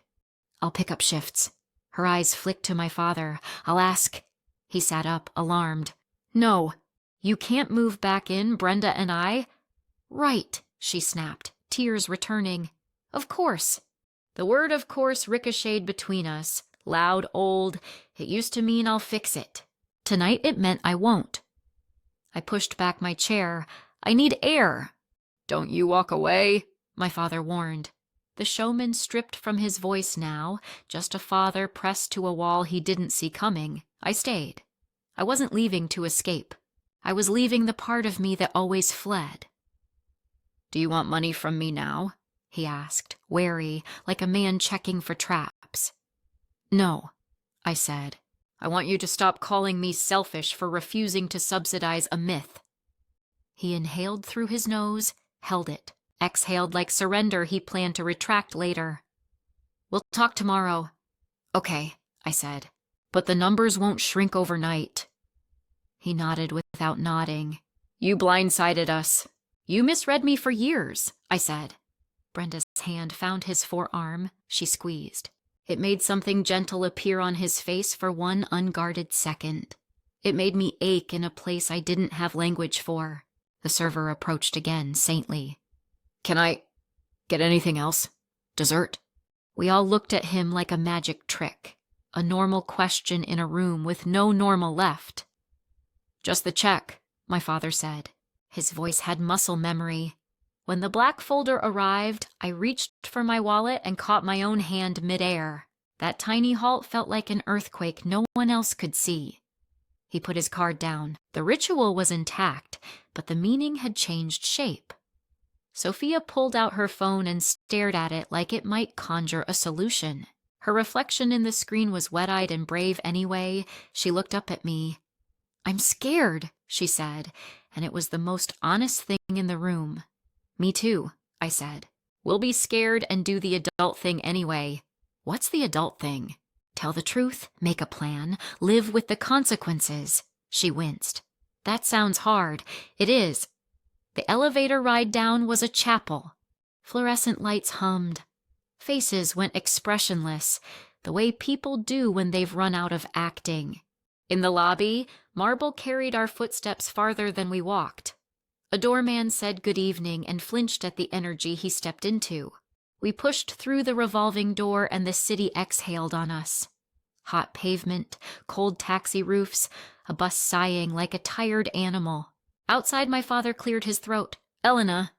"I'll pick up shifts." Her eyes flicked to my father. "I'll ask." He sat up, alarmed. "No, you can't move back in, Brenda and I." "Right," she snapped, tears returning. "Of course." The word "of course" ricocheted between us. Loud, old. It used to mean I'll fix it. Tonight it meant I won't. I pushed back my chair. "I need air." "Don't you walk away," my father warned. The showman stripped from his voice now, just a father pressed to a wall he didn't see coming. I stayed. I wasn't leaving to escape. I was leaving the part of me that always fled. "Do you want money from me now?" he asked, wary, like a man checking for traps. "No," I said. "I want you to stop calling me selfish for refusing to subsidize a myth." He inhaled through his nose, held it, exhaled like surrender he planned to retract later. "We'll talk tomorrow." "Okay," I said, "but the numbers won't shrink overnight." He nodded without nodding. "You blindsided us." "You misread me for years," I said. Brenda's hand found his forearm. She squeezed. It made something gentle appear on his face for one unguarded second. It made me ache in a place I didn't have language for. The server approached again, saintly. "Can I get anything else? Dessert?" We all looked at him like a magic trick. A normal question in a room with no normal left. "Just the check," my father said. His voice had muscle memory. When the black folder arrived, I reached for my wallet and caught my own hand midair. That tiny halt felt like an earthquake no one else could see. He put his card down. The ritual was intact, but the meaning had changed shape. Sophia pulled out her phone and stared at it like it might conjure a solution. Her reflection in the screen was wet-eyed and brave anyway. She looked up at me. "I'm scared," she said, and it was the most honest thing in the room. "Me too," I said. "We'll be scared and do the adult thing anyway." "What's the adult thing?" "Tell the truth, make a plan, live with the consequences." She winced. "That sounds hard." "It is." The elevator ride down was a chapel. Fluorescent lights hummed. Faces went expressionless, the way people do when they've run out of acting. In the lobby, marble carried our footsteps farther than we walked. A doorman said good evening and flinched at the energy he stepped into. We pushed through the revolving door and the city exhaled on us. Hot pavement, cold taxi roofs, a bus sighing like a tired animal. Outside, my father cleared his throat. "Elena."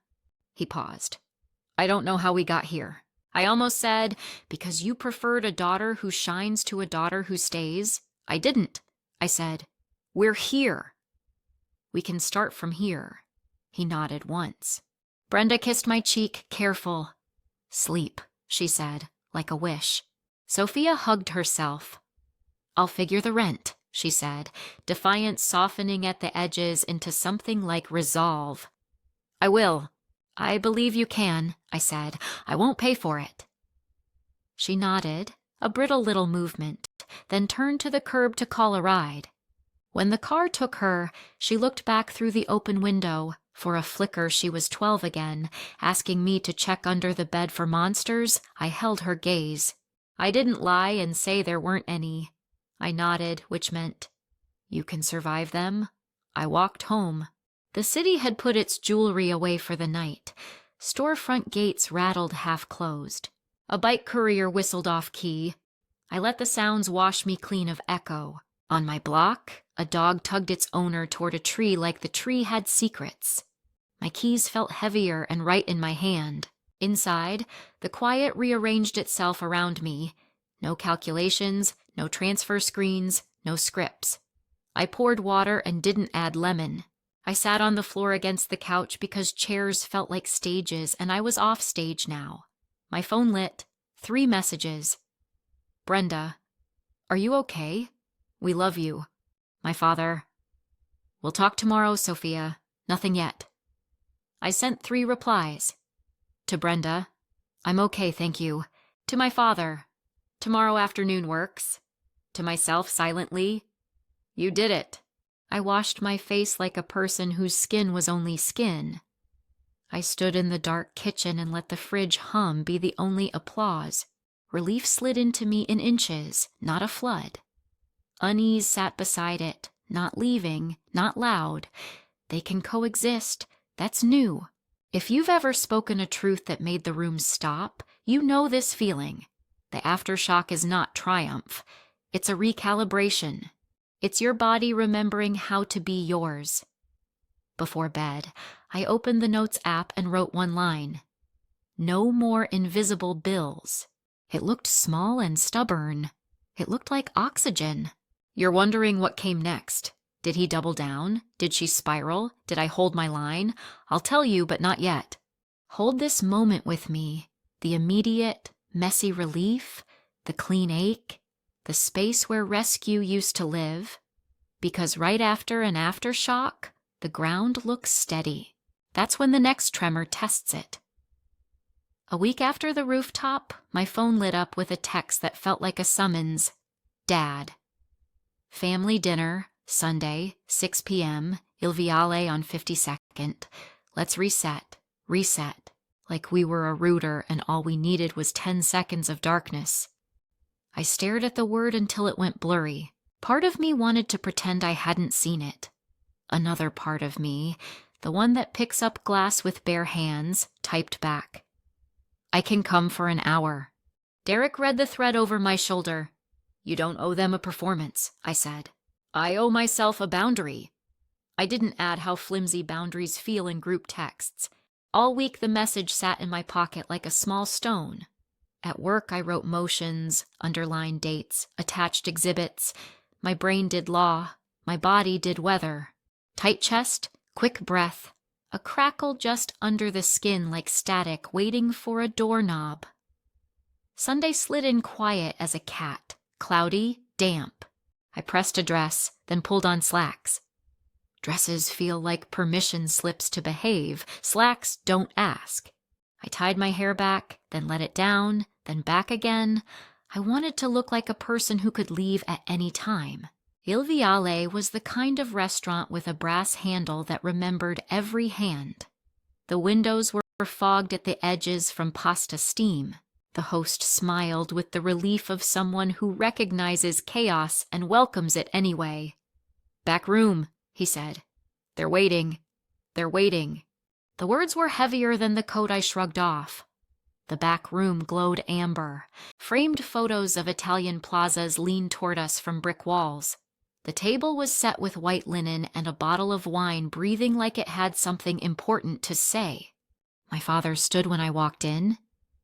He paused. "I don't know how we got here. I almost said, because you preferred a daughter who shines to a daughter who stays. I didn't. I said, we're here. We can start from here." He nodded once. Brenda kissed my cheek, careful. "Sleep," she said, like a wish. Sophia hugged herself. "I'll figure the rent," she said, defiance softening at the edges into something like resolve. "I will." "I believe you can," I said. "I won't pay for it." She nodded, a brittle little movement, then turned to the curb to call a ride. When the car took her, she looked back through the open window. For a flicker, she was 12 again, asking me to check under the bed for monsters. I held her gaze. I didn't lie and say there weren't any. I nodded, which meant, "You can survive them." I walked home. The city had put its jewelry away for the night. Storefront gates rattled half-closed. A bike courier whistled off key. I let the sounds wash me clean of echo. On my block, a dog tugged its owner toward a tree like the tree had secrets. My keys felt heavier and right in my hand. Inside, the quiet rearranged itself around me. No calculations, no transfer screens, no scripts. I poured water and didn't add lemon. I sat on the floor against the couch because chairs felt like stages and I was off stage now. My phone lit. 3 messages. "Brenda, are you okay? We love you. My father." "We'll talk tomorrow, Sophia. Nothing yet." I sent 3 replies. To Brenda, "I'm okay, thank you." To my father, "Tomorrow afternoon works." To myself silently, "You did it." I washed my face like a person whose skin was only skin. I stood in the dark kitchen and let the fridge hum be the only applause. Relief slid into me in inches, not a flood. Unease sat beside it, not leaving, not loud. They can coexist. That's new. If you've ever spoken a truth that made the room stop, you know this feeling. The aftershock is not triumph. It's a recalibration. It's your body remembering how to be yours. Before bed, I opened the Notes app and wrote one line. No more invisible bills. It looked small and stubborn. It looked like oxygen. You're wondering what came next. Did he double down? Did she spiral? Did I hold my line? I'll tell you, but not yet. Hold this moment with me. The immediate, messy relief, the clean ache, the space where rescue used to live. Because right after an aftershock, the ground looks steady. That's when the next tremor tests it. A week after the rooftop, my phone lit up with a text that felt like a summons. Dad. Family dinner, Sunday, 6 p.m., Il Viale on 52nd. Let's reset. Like we were a router and all we needed was 10 seconds of darkness. I stared at the word until it went blurry. Part of me wanted to pretend I hadn't seen it. Another part of me, the one that picks up glass with bare hands, typed back. I can come for an hour. Derek read the thread over my shoulder. You don't owe them a performance, I said. I owe myself a boundary. I didn't add how flimsy boundaries feel in group texts. All week the message sat in my pocket like a small stone. At work I wrote motions, underlined dates, attached exhibits. My brain did law. My body did weather. Tight chest, quick breath. A crackle just under the skin like static waiting for a doorknob. Sunday slid in quiet as a cat. Cloudy, damp. I pressed a dress, then pulled on slacks. Dresses feel like permission slips to behave. Slacks don't ask. I tied my hair back, then let it down, then back again. I wanted to look like a person who could leave at any time. Il Viale was the kind of restaurant with a brass handle that remembered every hand. The windows were fogged at the edges from pasta steam. The host smiled with the relief of someone who recognizes chaos and welcomes it anyway. Back room, he said. They're waiting. They're waiting. The words were heavier than the coat I shrugged off. The back room glowed amber. Framed photos of Italian plazas leaned toward us from brick walls. The table was set with white linen and a bottle of wine breathing like it had something important to say. My father stood when I walked in.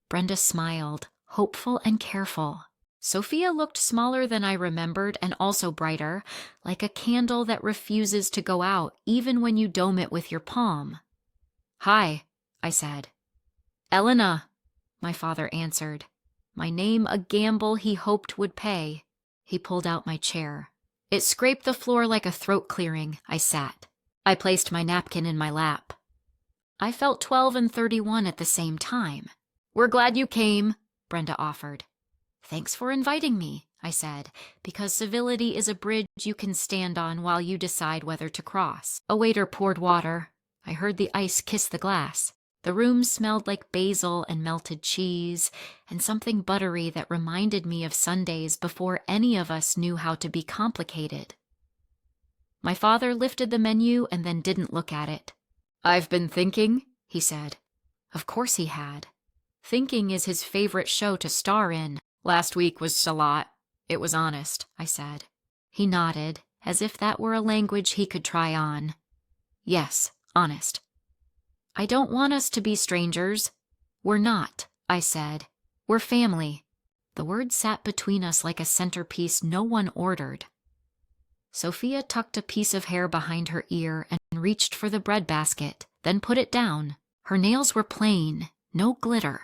Brenda smiled, hopeful and careful. Sophia looked smaller than I remembered and also brighter, like a candle that refuses to go out even when you dome it with your palm. Hi, I said. Elena, my father answered. My name a gamble he hoped would pay. He pulled out my chair. It scraped the floor like a throat clearing. I sat. I placed my napkin in my lap. I felt 12 and 31 at the same time. We're glad you came, Brenda offered. Thanks for inviting me, I said, because civility is a bridge you can stand on while you decide whether to cross. A waiter poured water. I heard the ice kiss the glass. The room smelled like basil and melted cheese, and something buttery that reminded me of Sundays before any of us knew how to be complicated. My father lifted the menu and then didn't look at it. I've been thinking, he said. Of course he had. Thinking is his favorite show to star in. Last week was a lot. It was honest, I said. He nodded, as if that were a language he could try on. Yes, honest. I don't want us to be strangers. We're not, I said. We're family. The word sat between us like a centerpiece no one ordered. Sophia tucked a piece of hair behind her ear and reached for the breadbasket, then put it down. Her nails were plain, no glitter.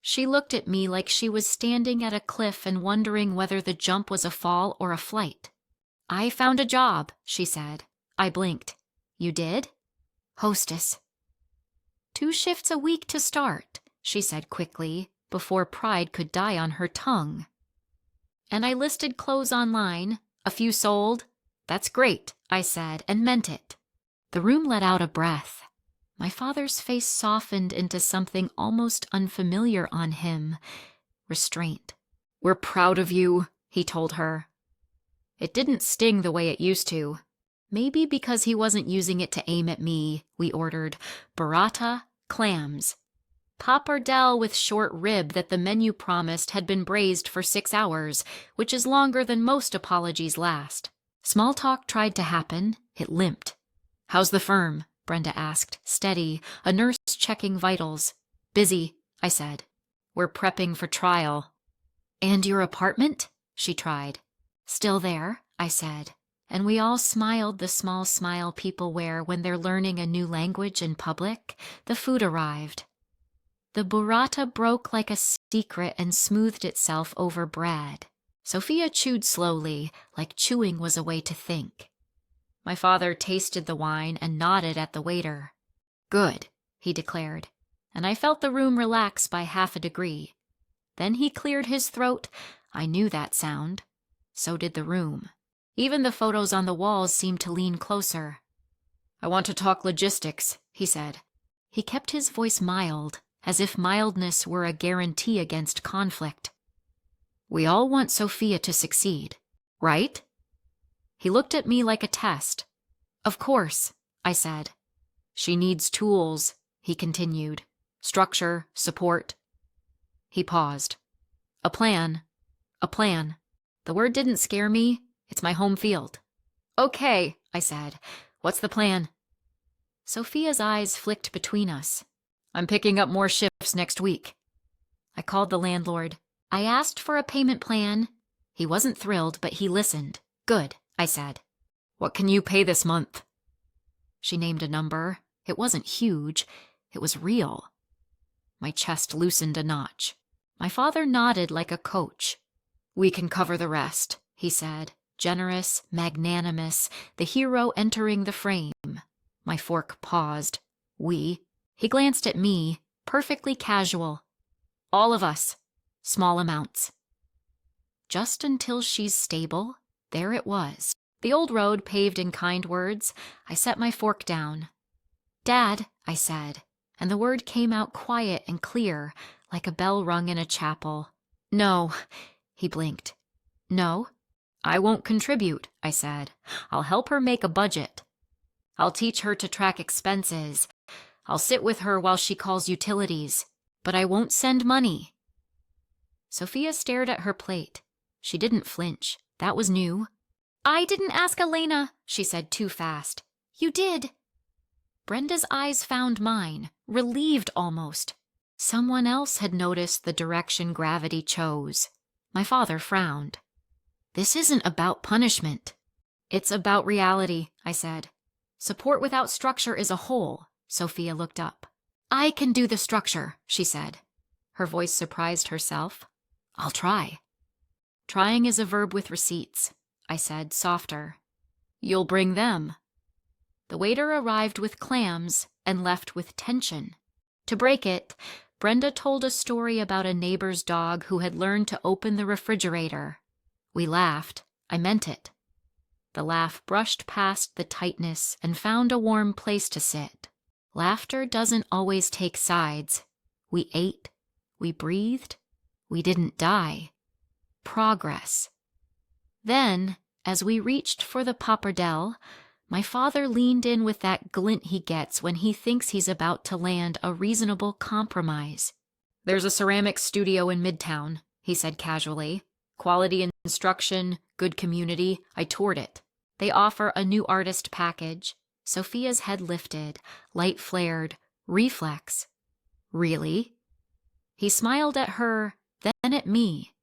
She looked at me like she was standing at a cliff and wondering whether the jump was a fall or a flight. I found a job, she said. I blinked. You did? Hostess. 2 shifts a week to start, she said quickly, before pride could die on her tongue. And I listed clothes online. A few sold. That's great, I said, and meant it. The room let out a breath. My father's face softened into something almost unfamiliar on him. Restraint. "We're proud of you," he told her. It didn't sting the way it used to. Maybe because he wasn't using it to aim at me, we ordered burrata, clams, pappardelle with short rib that the menu promised had been braised for 6 hours, which is longer than most apologies last. Small talk tried to happen. It limped. "How's the firm?" Brenda asked, steady, a nurse checking vitals. "Busy," I said. "We're prepping for trial." "And your apartment?" she tried. "Still there," I said, and we all smiled the small smile people wear when they're learning a new language in public. The food arrived. The burrata broke like a secret and smoothed itself over bread. Sophia chewed slowly, like chewing was a way to think. My father tasted the wine and nodded at the waiter. "Good," he declared, and I felt the room relax by half a degree. Then he cleared his throat. I knew that sound. So did the room. Even the photos on the walls seemed to lean closer. "I want to talk logistics," he said. He kept his voice mild, as if mildness were a guarantee against conflict. "We all want Sophia to succeed, right?" He looked at me like a test. "Of course," I said. "She needs tools," he continued. "Structure, support." He paused. A plan. The word didn't scare me. It's my home field." "Okay," I said. "What's the plan?" Sophia's eyes flicked between us. "I'm picking up more shifts next week." I called the landlord. I asked for a payment plan. He wasn't thrilled, but he listened. "Good," I said. "What can you pay this month?" She named a number. It wasn't huge. It was real. My chest loosened a notch. My father nodded like a coach. "We can cover the rest," he said, generous, magnanimous, the hero entering the frame. My fork paused. "We." He glanced at me, perfectly casual. "All of us. Small amounts." Just until she's stable, there it was. The old road paved in kind words. I set my fork down. "Dad," I said, and the word came out quiet and clear, like a bell rung in a chapel. "No." He blinked. "No?" "I won't contribute," I said. "I'll help her make a budget. I'll teach her to track expenses. I'll sit with her while she calls utilities. But I won't send money." Sophia stared at her plate. She didn't flinch. That was new. "I didn't ask Elena," she said too fast. "You did." Brenda's eyes found mine, relieved almost. Someone else had noticed the direction gravity chose. My father frowned. "This isn't about punishment." "It's about reality," I said. "Support without structure is a hole." Sophia looked up. "I can do the structure," she said. Her voice surprised herself. "I'll try." "Trying is a verb with receipts," I said, softer. "You'll bring them." The waiter arrived with clams and left with tension. To break it, Brenda told a story about a neighbor's dog who had learned to open the refrigerator. We laughed. I meant it. The laugh brushed past the tightness and found a warm place to sit. Laughter doesn't always take sides. We ate. We breathed. We didn't die. Progress. Then, as we reached for the pappardelle, my father leaned in with that glint he gets when he thinks he's about to land a reasonable compromise. "There's a ceramics studio in Midtown," he said casually. "Quality instruction, good community. I toured it. They offer a new artist package." Sophia's head lifted, light flared, reflex. "Really?" He smiled at her, then at me.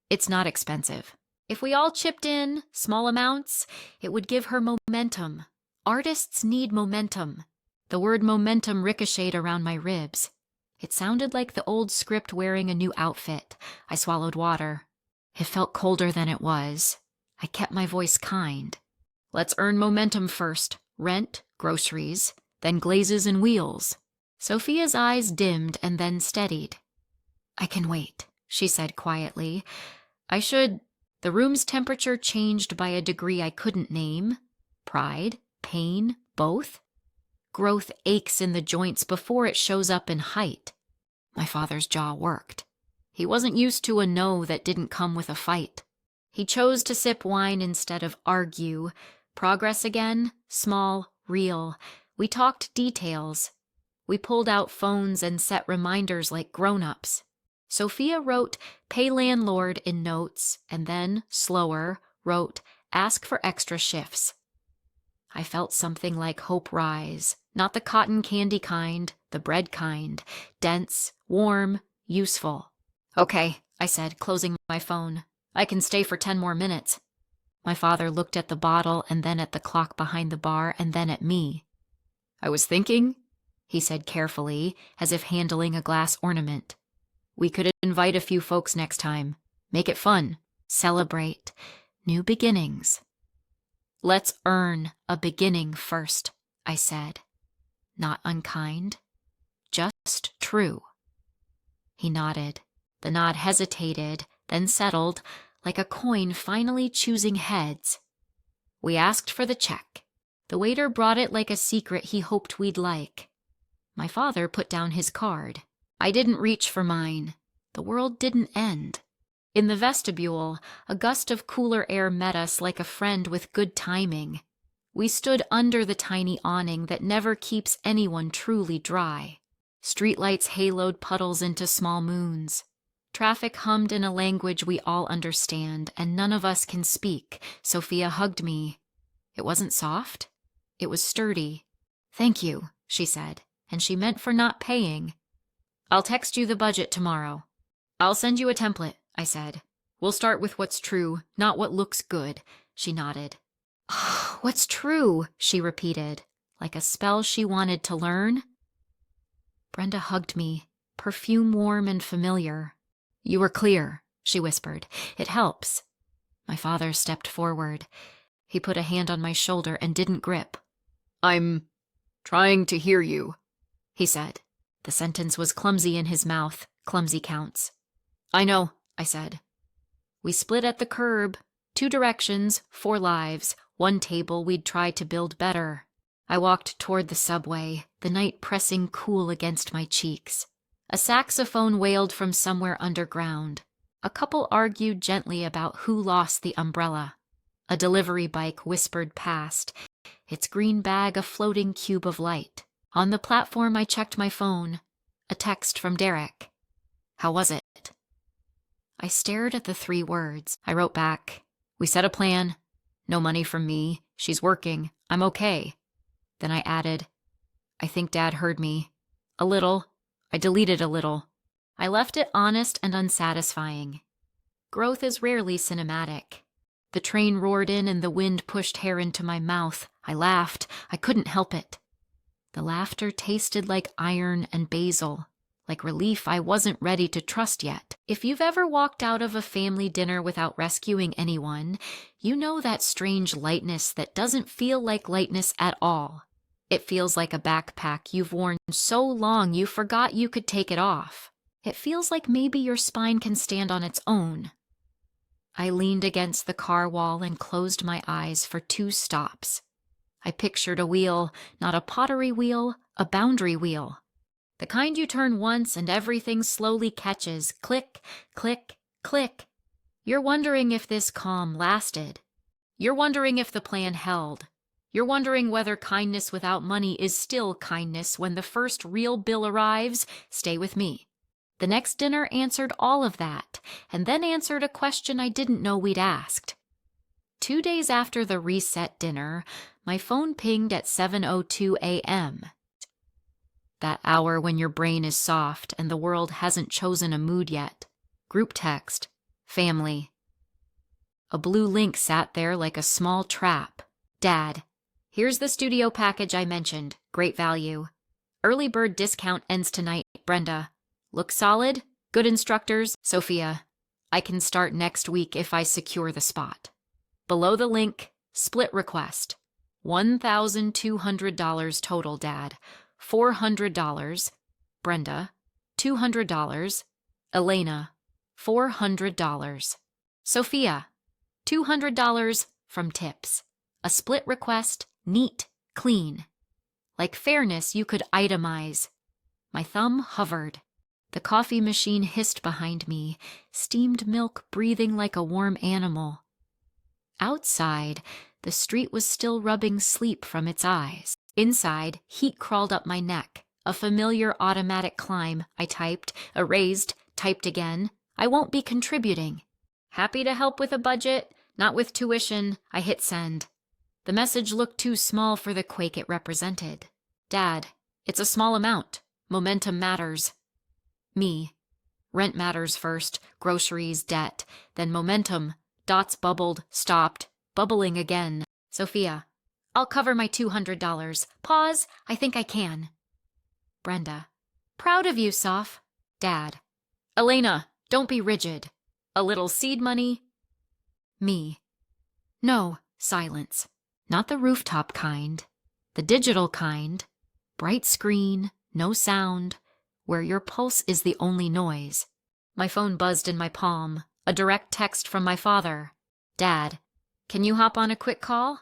"It's not expensive. If we all chipped in, small amounts, it would give her momentum. Artists need momentum." The word momentum ricocheted around my ribs. It sounded like the old script wearing a new outfit. I swallowed water. It felt colder than it was. I kept my voice kind. "Let's earn momentum first. Rent, groceries, then glazes and wheels." Sophia's eyes dimmed and then steadied. "I can wait," she said quietly. The room's temperature changed by a degree I couldn't name. Pride? Pain? Both? Growth aches in the joints before it shows up in height. My father's jaw worked. He wasn't used to a no that didn't come with a fight. He chose to sip wine instead of argue. Progress again? Small, real. We talked details. We pulled out phones and set reminders like grown-ups. Sophia wrote, "Pay landlord" in notes, and then, slower, wrote, "Ask for extra shifts." I felt something like hope rise, not the cotton candy kind, the bread kind, dense, warm, useful. "Okay," I said, closing my phone. "I can stay for 10 more minutes." My father looked at the bottle and then at the clock behind the bar and then at me. "I was thinking," he said carefully, as if handling a glass ornament. "We could invite a few folks next time. Make it fun. Celebrate. New beginnings." "Let's earn a beginning first," I said. Not unkind, just true. He nodded. The nod hesitated, then settled, like a coin finally choosing heads. We asked for the check. The waiter brought it like a secret he hoped we'd like. My father put down his card. I didn't reach for mine. The world didn't end. In the vestibule, a gust of cooler air met us like a friend with good timing. We stood under the tiny awning that never keeps anyone truly dry. Streetlights haloed puddles into small moons. Traffic hummed in a language we all understand, and none of us can speak. Sophia hugged me. It wasn't soft. It was sturdy. "Thank you," she said, and she meant for not paying. "I'll text you the budget tomorrow." "I'll send you a template," I said. "We'll start with what's true, not what looks good." She nodded. "Oh, what's true?" she repeated, like a spell she wanted to learn. Brenda hugged me, perfume warm and familiar. "You were clear," she whispered. "It helps." My father stepped forward. He put a hand on my shoulder and didn't grip. "I'm trying to hear you," he said. The sentence was clumsy in his mouth. Clumsy counts. "I know," I said. We split at the curb. 2 directions, 4 lives, 1 table we'd try to build better. I walked toward the subway, the night pressing cool against my cheeks. A saxophone wailed from somewhere underground. A couple argued gently about who lost the umbrella. A delivery bike whispered past, its green bag a floating cube of light. On the platform, I checked my phone. A text from Derek. "How was it?" I stared at the 3 words. I wrote back, "We set a plan. No money from me. She's working. I'm okay." Then I added, "I think Dad heard me. A little. I deleted a little." I left it honest and unsatisfying. Growth is rarely cinematic. The train roared in and the wind pushed hair into my mouth. I laughed. I couldn't help it. The laughter tasted like iron and basil, like relief I wasn't ready to trust yet. If you've ever walked out of a family dinner without rescuing anyone, you know that strange lightness that doesn't feel like lightness at all. It feels like a backpack you've worn so long you forgot you could take it off. It feels like maybe your spine can stand on its own. I leaned against the car wall and closed my eyes for 2 stops. I pictured a wheel, not a pottery wheel, a boundary wheel. The kind you turn once and everything slowly catches, click, click, click. You're wondering if this calm lasted. You're wondering if the plan held. You're wondering whether kindness without money is still kindness when the first real bill arrives. Stay with me. The next dinner answered all of that, and then answered a question I didn't know we'd asked. 2 days after the reset dinner, my phone pinged at 7:02 a.m. That hour when your brain is soft and the world hasn't chosen a mood yet. Group text. Family. A blue link sat there like a small trap. "Dad, here's the studio package I mentioned. Great value. Early bird discount ends tonight. Brenda. Look solid? Good instructors? Sophia. I can start next week if I secure the spot." Below the link, split request. $1,200 total, Dad. $400. Brenda. $200. Elena. $400. Sophia. $200 from tips. A split request, neat, clean. Like fairness, you could itemize. My thumb hovered. The coffee machine hissed behind me, steamed milk breathing like a warm animal. Outside, the street was still rubbing sleep from its eyes. Inside, heat crawled up my neck. A familiar automatic climb, I typed, erased, typed again. I won't be contributing. Happy to help with a budget, not with tuition. I hit send. The message looked too small for the quake it represented. Dad, it's a small amount. Momentum matters. Me. Rent matters first, groceries, debt, then momentum. Dots bubbled, stopped, bubbling again. Sophia, I'll cover my $200. Pause, I think I can. Brenda, proud of you, Soph. Dad, Elena, don't be rigid. A little seed money? Me. No, silence. Not the rooftop kind. The digital kind. Bright screen, no sound, where your pulse is the only noise. My phone buzzed in my palm. A direct text from my father. Dad, can you hop on a quick call?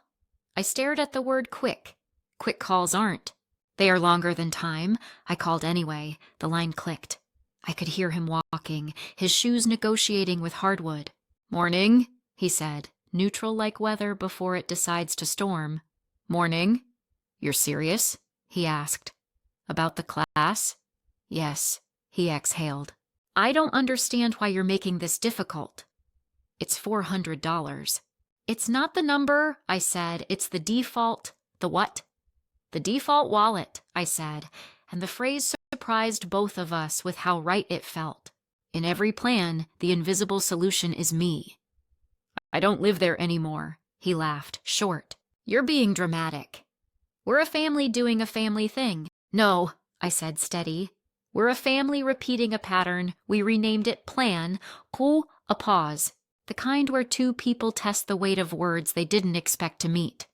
I stared at the word quick. Quick calls aren't. They are longer than time. I called anyway. The line clicked. I could hear him walking, his shoes negotiating with hardwood. Morning, he said, neutral like weather before it decides to storm. Morning. You're serious? He asked. About the class? Yes, he exhaled. I don't understand why you're making this difficult. It's $400. It's not the number, I said. It's the default. The what? The default wallet, I said, and the phrase surprised both of us with how right it felt. In every plan, the invisible solution is me. I don't live there anymore, he laughed, short. You're being dramatic. We're a family doing a family thing. No, I said, steady. We're a family repeating a pattern. We renamed it plan, a pause, the kind where two people test the weight of words they didn't expect to meet.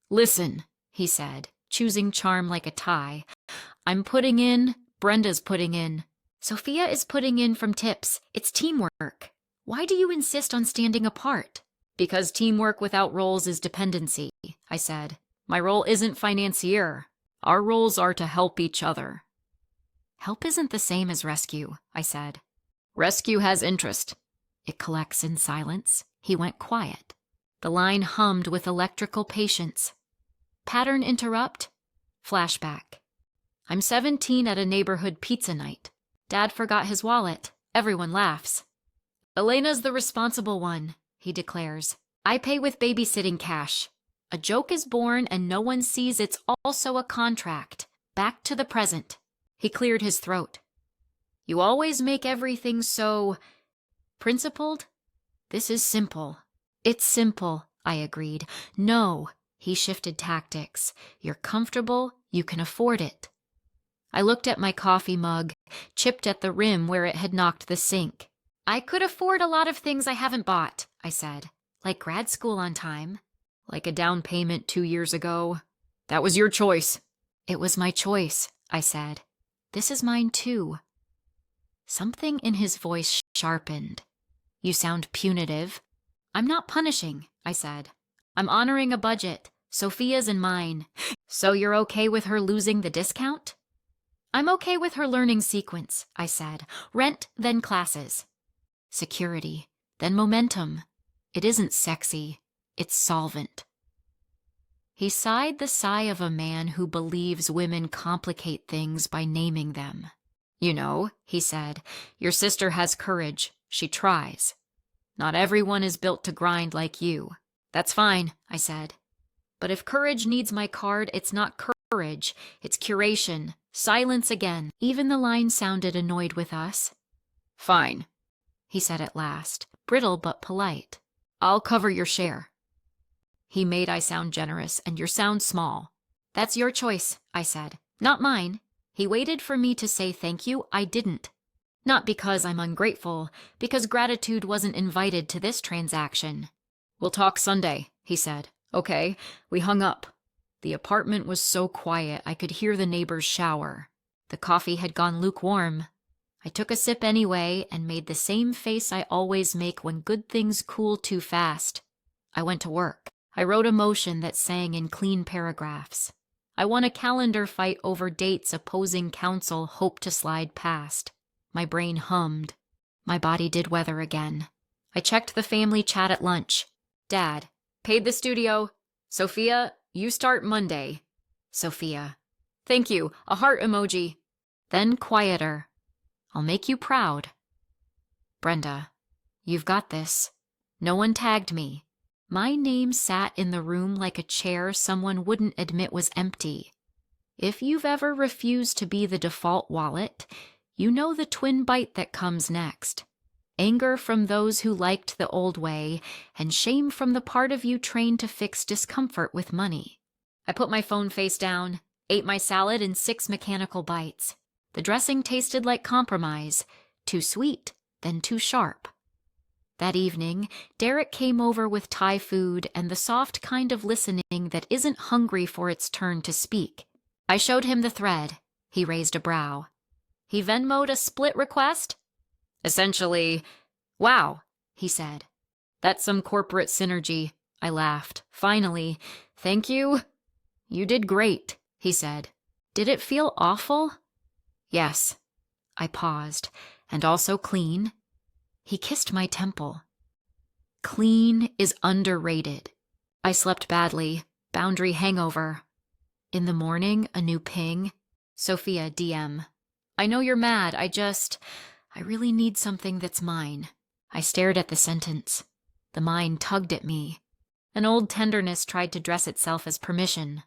Listen, he said, choosing charm like a tie. I'm putting in, Brenda's putting in. Sophia is putting in from tips. It's teamwork. Why do you insist on standing apart? Because teamwork without roles is dependency, I said. My role isn't financier. Our roles are to help each other. Help isn't the same as rescue, I said. Rescue has interest. It collects in silence. He went quiet. The line hummed with electrical patience. Pattern interrupt? Flashback. I'm 17 at a neighborhood pizza night. Dad forgot his wallet. Everyone laughs. Elena's the responsible one, he declares. I pay with babysitting cash. A joke is born and no one sees it's also a contract. Back to the present. He cleared his throat. You always make everything so principled? This is simple. It's simple, I agreed. No, he shifted tactics. You're comfortable, you can afford it. I looked at my coffee mug, chipped at the rim where it had knocked the sink. I could afford a lot of things I haven't bought, I said. Like grad school on time. Like a down payment 2 years ago. That was your choice. It was my choice, I said. This is mine too. Something in his voice sharpened. You sound punitive. I'm not punishing, I said. I'm honoring a budget. Sophia's and mine. So you're okay with her losing the discount? I'm okay with her learning sequence, I said. Rent, then classes. Security, then momentum. It isn't sexy. It's solvent. He sighed the sigh of a man who believes women complicate things by naming them. You know, he said, your sister has courage. She tries. Not everyone is built to grind like you. That's fine, I said. But if courage needs my card, it's not courage. It's curation. Silence again. Even the line sounded annoyed with us. Fine, he said at last, brittle but polite. I'll cover your share. He made I sound generous, and your sound small. That's your choice, I said. Not mine. He waited for me to say thank you. I didn't. Not because I'm ungrateful, because gratitude wasn't invited to this transaction. We'll talk Sunday, he said. Okay. We hung up. The apartment was so quiet I could hear the neighbors shower. The coffee had gone lukewarm. I took a sip anyway and made the same face I always make when good things cool too fast. I went to work. I wrote a motion that sang in clean paragraphs. I won a calendar fight over dates opposing counsel hoped to slide past. My brain hummed. My body did weather again. I checked the family chat at lunch. Dad, paid the studio. Sophia, you start Monday. Sophia, thank you, a heart emoji. Then quieter. I'll make you proud. Brenda, you've got this. No one tagged me. My name sat in the room like a chair someone wouldn't admit was empty. If you've ever refused to be the default wallet, you know the twin bite that comes next. Anger from those who liked the old way, and shame from the part of you trained to fix discomfort with money. I put my phone face down, ate my salad in 6 mechanical bites. The dressing tasted like compromise, too sweet, then too sharp. That evening, Derek came over with Thai food and the soft kind of listening that isn't hungry for its turn to speak. I showed him the thread. He raised a brow. He Venmo'd a split request? Essentially, wow, he said. That's some corporate synergy. I laughed. Finally, thank you. You did great, he said. Did it feel awful? Yes. I paused. And also clean. He kissed my temple. Clean is underrated. I slept badly. Boundary hangover. In the morning, a new ping. Sophia DM. I know you're mad. I really need something that's mine. I stared at the sentence. The mind tugged at me. An old tenderness tried to dress itself as permission.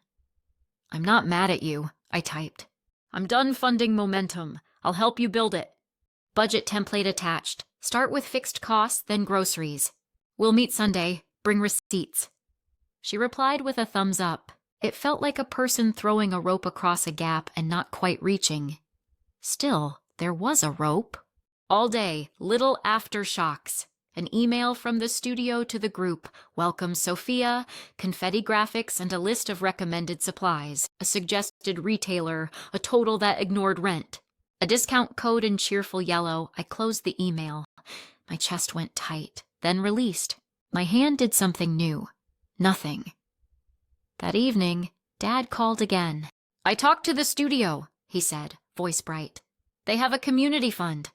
I'm not mad at you, I typed. I'm done funding momentum. I'll help you build it. Budget template attached. Start with fixed costs, then groceries. We'll meet Sunday. Bring receipts. She replied with a thumbs up. It felt like a person throwing a rope across a gap and not quite reaching. Still, there was a rope. All day, little aftershocks. An email from the studio to the group, welcome Sophia, confetti graphics and a list of recommended supplies, a suggested retailer, a total that ignored rent. A discount code in cheerful yellow. I closed the email. My chest went tight, then released. My hand did something new. Nothing. That evening, Dad called again. I talked to the studio, he said, voice bright. They have a community fund.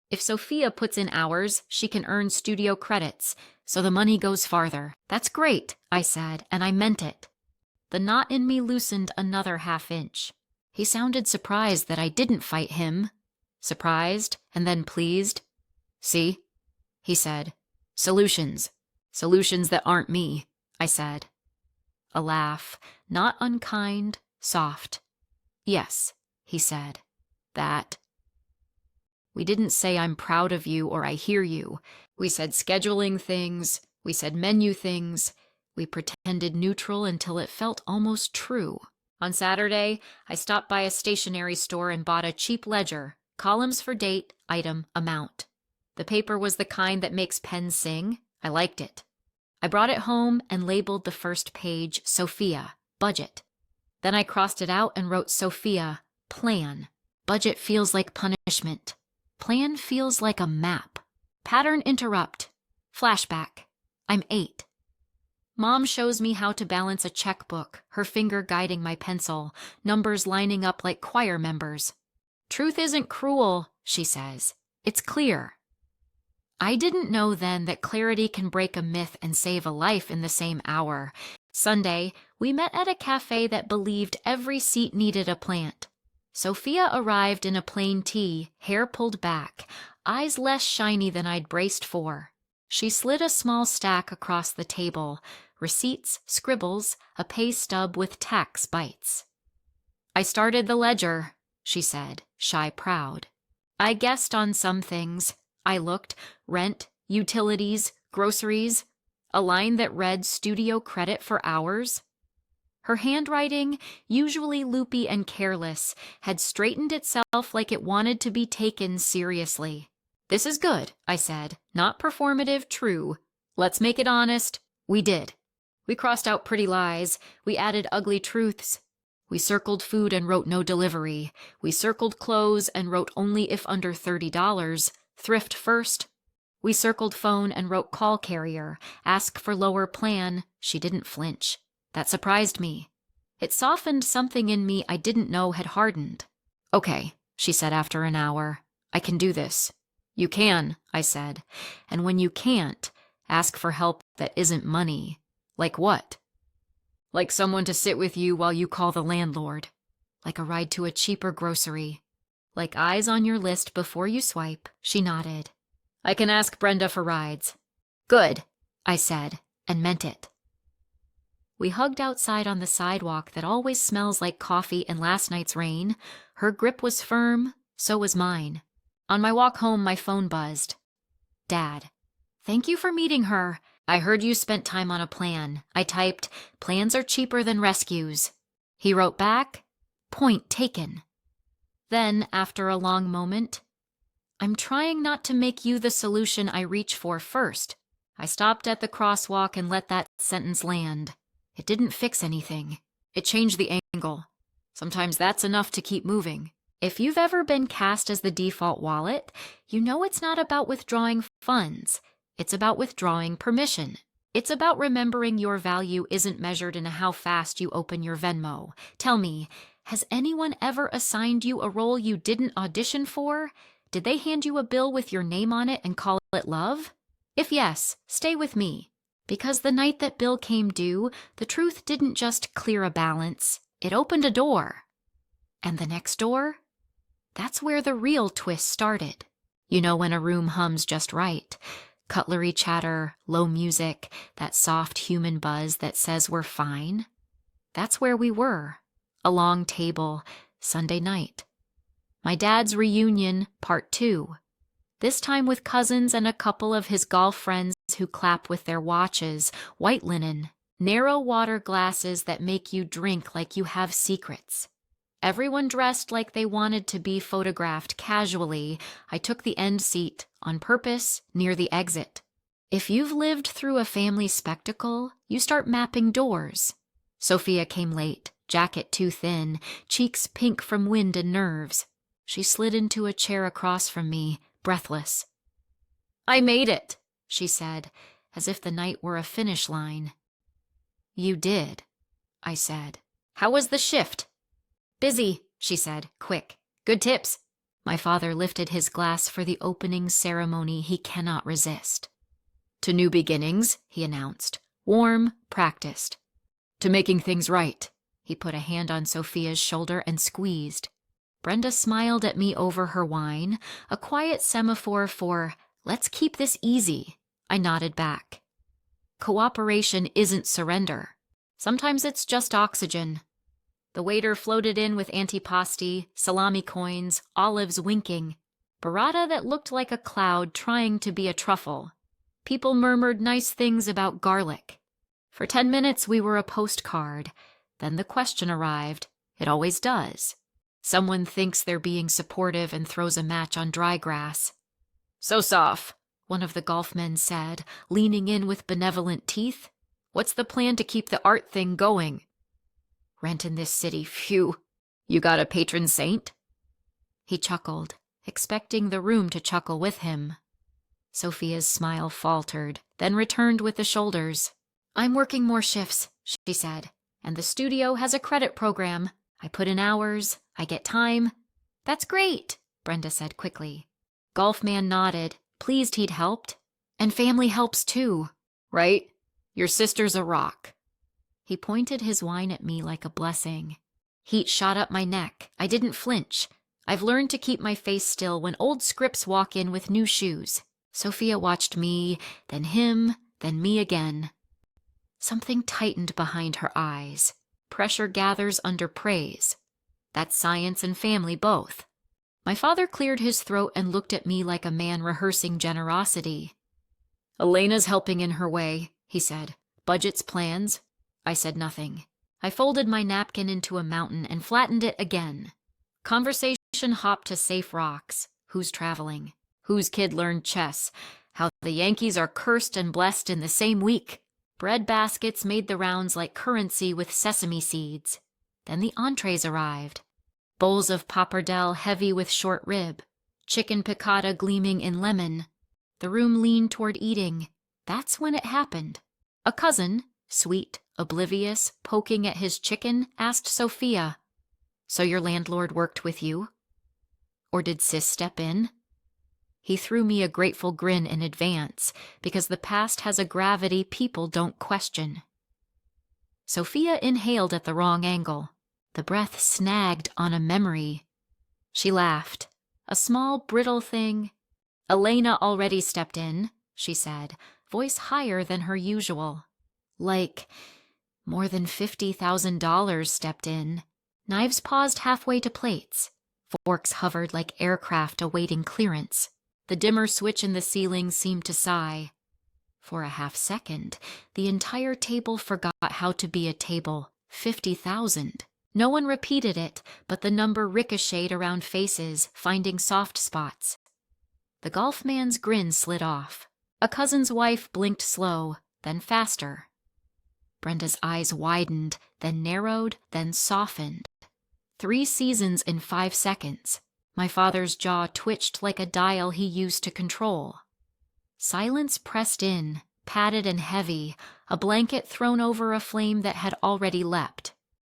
If Sophia puts in hours, she can earn studio credits, so the money goes farther. That's great, I said, and I meant it. The knot in me loosened another half-inch. He sounded surprised that I didn't fight him. Surprised, and then pleased. See? He said. Solutions. Solutions that aren't me, I said. A laugh, not unkind, soft. Yes, he said. That. We didn't say I'm proud of you or I hear you. We said scheduling things. We said menu things. We pretended neutral until it felt almost true. On Saturday, I stopped by a stationery store and bought a cheap ledger, columns for date, item, amount. The paper was the kind that makes pens sing. I liked it. I brought it home and labeled the first page Sophia, budget. Then I crossed it out and wrote Sophia, plan. Budget feels like punishment. Plan feels like a map. Pattern interrupt. Flashback. I'm 8. Mom shows me how to balance a checkbook, her finger guiding my pencil, numbers lining up like choir members. Truth isn't cruel, she says. It's clear. I didn't know then that clarity can break a myth and save a life in the same hour. Sunday, we met at a cafe that believed every seat needed a plant. Sophia arrived in a plain tee, hair pulled back, eyes less shiny than I'd braced for. She slid a small stack across the table, receipts, scribbles, a pay stub with tax bites. I started the ledger, she said, shy proud. I guessed on some things. I looked, rent, utilities, groceries, a line that read studio credit for hours. Her handwriting, usually loopy and careless, had straightened itself like it wanted to be taken seriously. This is good, I said. Not performative, true. Let's make it honest. We did. We crossed out pretty lies. We added ugly truths. We circled food and wrote no delivery. We circled clothes and wrote only if under $30. Thrift first. We circled phone and wrote call carrier, ask for lower plan. She didn't flinch. That surprised me. It softened something in me I didn't know had hardened. Okay, she said after an hour. I can do this. You can, I said. And when you can't, ask for help that isn't money. Like what? Like someone to sit with you while you call the landlord. Like a ride to a cheaper grocery. Like eyes on your list before you swipe, she nodded. I can ask Brenda for rides. Good, I said, and meant it. We hugged outside on the sidewalk that always smells like coffee and last night's rain. Her grip was firm, so was mine. On my walk home, my phone buzzed. Dad, thank you for meeting her. I heard you spent time on a plan. I typed, plans are cheaper than rescues. He wrote back, point taken. Then, after a long moment, I'm trying not to make you the solution I reach for first. I stopped at the crosswalk and let that sentence land. It didn't fix anything. It changed the angle. Sometimes that's enough to keep moving. If you've ever been cast as the default wallet, you know it's not about withdrawing funds. It's about withdrawing permission. It's about remembering your value isn't measured in how fast you open your Venmo. Tell me, has anyone ever assigned you a role you didn't audition for? Did they hand you a bill with your name on it and call it love? If yes, stay with me. Because the night that bill came due, the truth didn't just clear a balance, it opened a door. And the next door? That's where the real twist started. You know when a room hums just right. Cutlery chatter, low music, that soft human buzz that says we're fine. That's where we were. A long table, Sunday night. My dad's reunion, part 2. This time with cousins and a couple of his golf friends who clap with their watches, white linen, narrow water glasses that make you drink like you have secrets. Everyone dressed like they wanted to be photographed casually. I took the end seat, on purpose, near the exit. If you've lived through a family spectacle, you start mapping doors. Sophia came late, jacket too thin, cheeks pink from wind and nerves. She slid into a chair across from me, breathless. I made it, she said, as if the night were a finish line. You did, I said. How was the shift? Busy, she said, quick. Good tips. My father lifted his glass for the opening ceremony he cannot resist. To new beginnings, he announced. Warm, practiced. To making things right. He put a hand on Sophia's shoulder and squeezed. Brenda smiled at me over her wine, a quiet semaphore for, let's keep this easy. I nodded back. Cooperation isn't surrender. Sometimes it's just oxygen. The waiter floated in with antipasti, salami coins, olives winking, burrata that looked like a cloud trying to be a truffle. People murmured nice things about garlic. For 10 minutes we were a postcard. Then the question arrived. It always does. Someone thinks they're being supportive and throws a match on dry grass. So soft, one of the golf men said, leaning in with benevolent teeth. What's the plan to keep the art thing going? Rent in this city, phew. You got a patron saint? He chuckled, expecting the room to chuckle with him. Sophia's smile faltered, then returned with the shoulders. I'm working more shifts, she said, and the studio has a credit program. I put in hours, I get time. That's great, Brenda said quickly. Golfman nodded, pleased he'd helped. And family helps too, right? Your sister's a rock. He pointed his wine at me like a blessing. Heat shot up my neck. I didn't flinch. I've learned to keep my face still when old scripts walk in with new shoes. Sophia watched me, then him, then me again. Something tightened behind her eyes. Pressure gathers under praise. That's science and family both. My father cleared his throat and looked at me like a man rehearsing generosity. Elena's helping in her way, he said. Budgets, plans. I said nothing. I folded my napkin into a mountain and flattened it again. Conversation hopped to safe rocks. Who's traveling? Whose kid learned chess? How the Yankees are cursed and blessed in the same week. Bread baskets made the rounds like currency with sesame seeds. Then the entrees arrived. Bowls of pappardelle heavy with short rib. Chicken piccata gleaming in lemon. The room leaned toward eating. That's when it happened. A cousin, sweet, oblivious, poking at his chicken, asked Sophia, "So your landlord worked with you? Or did Sis step in?" He threw me a grateful grin in advance, because the past has a gravity people don't question. Sophia inhaled at the wrong angle. The breath snagged on a memory. She laughed. A small, brittle thing. "Elena already stepped in," she said, voice higher than her usual. Like more than $50,000 stepped in. Knives paused halfway to plates. Forks hovered like aircraft awaiting clearance. The dimmer switch in the ceiling seemed to sigh. For a half second, the entire table forgot how to be a table. 50,000. No one repeated it, but the number ricocheted around faces, finding soft spots. The golf man's grin slid off. A cousin's wife blinked slow, then faster. Brenda's eyes widened, then narrowed, then softened. 3 seasons in 5 seconds. My father's jaw twitched like a dial he used to control. Silence pressed in, padded and heavy, a blanket thrown over a flame that had already leapt.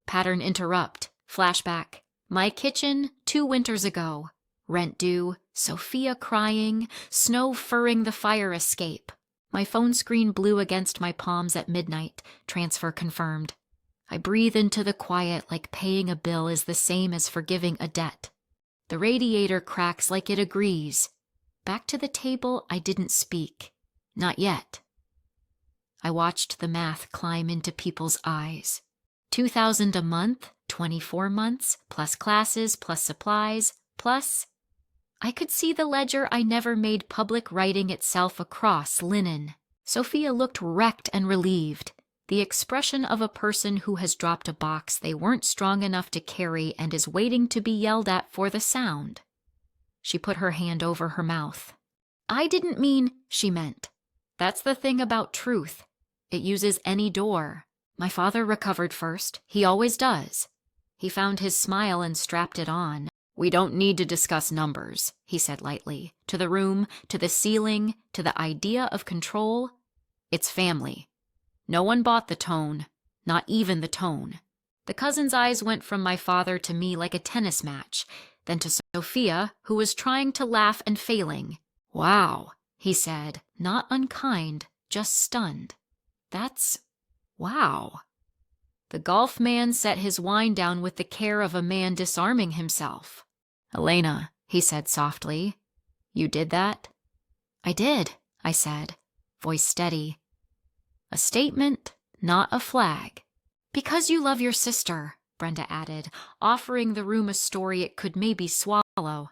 Pattern interrupt, flashback. My kitchen 2 winters ago. Rent due, Sophia crying, snow furring the fire escape. My phone screen blew against my palms at midnight, transfer confirmed. I breathe into the quiet like paying a bill is the same as forgiving a debt. The radiator cracks like it agrees. Back to the table, I didn't speak. Not yet. I watched the math climb into people's eyes. 2,000 a month, 24 months, plus classes, plus supplies, plus... I could see the ledger I never made public writing itself across linen. Sophia looked wrecked and relieved, the expression of a person who has dropped a box they weren't strong enough to carry and is waiting to be yelled at for the sound. She put her hand over her mouth. "I didn't mean," she meant. "That's the thing about truth. It uses any door. My father recovered first. He always does." He found his smile and strapped it on. "We don't need to discuss numbers," he said lightly. "To the room, to the ceiling, to the idea of control. It's family. No one bought the tone, not even the tone." The cousin's eyes went from my father to me like a tennis match, then to Sophia, who was trying to laugh and failing. "Wow," he said, not unkind, just stunned. "That's... wow." The golf man set his wine down with the care of a man disarming himself. "Elena," he said softly, "you did that?" "I did," I said, voice steady. A statement, not a flag. "Because you love your sister," Brenda added, offering the room a story it could maybe swallow.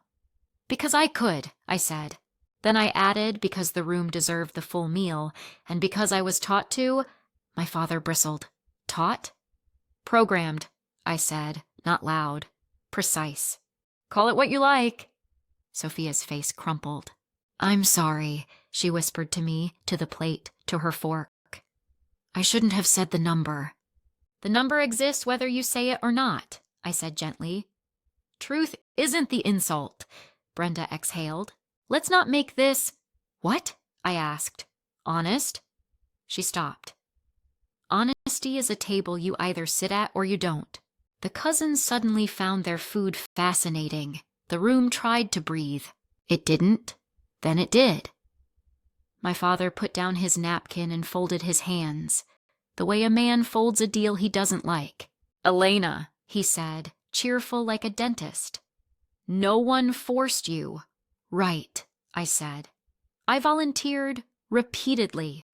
"Because I could," I said. Then I added, because the room deserved the full meal, and because I was taught to. My father bristled. "Taught?" "Programmed," I said, not loud. "Precise. Call it what you like." Sophia's face crumpled. "I'm sorry," she whispered to me, to the plate, to her fork. "I shouldn't have said the number." "The number exists whether you say it or not," I said gently. "Truth isn't the insult," Brenda exhaled. "Let's not make this—" "What?" I asked. "Honest?" She stopped. "Honesty is a table you either sit at or you don't." The cousins suddenly found their food fascinating. The room tried to breathe. It didn't. Then it did. My father put down his napkin and folded his hands, the way a man folds a deal he doesn't like. "Elena," he said, cheerful like a dentist. "No one forced you." "Right," I said. "I volunteered repeatedly,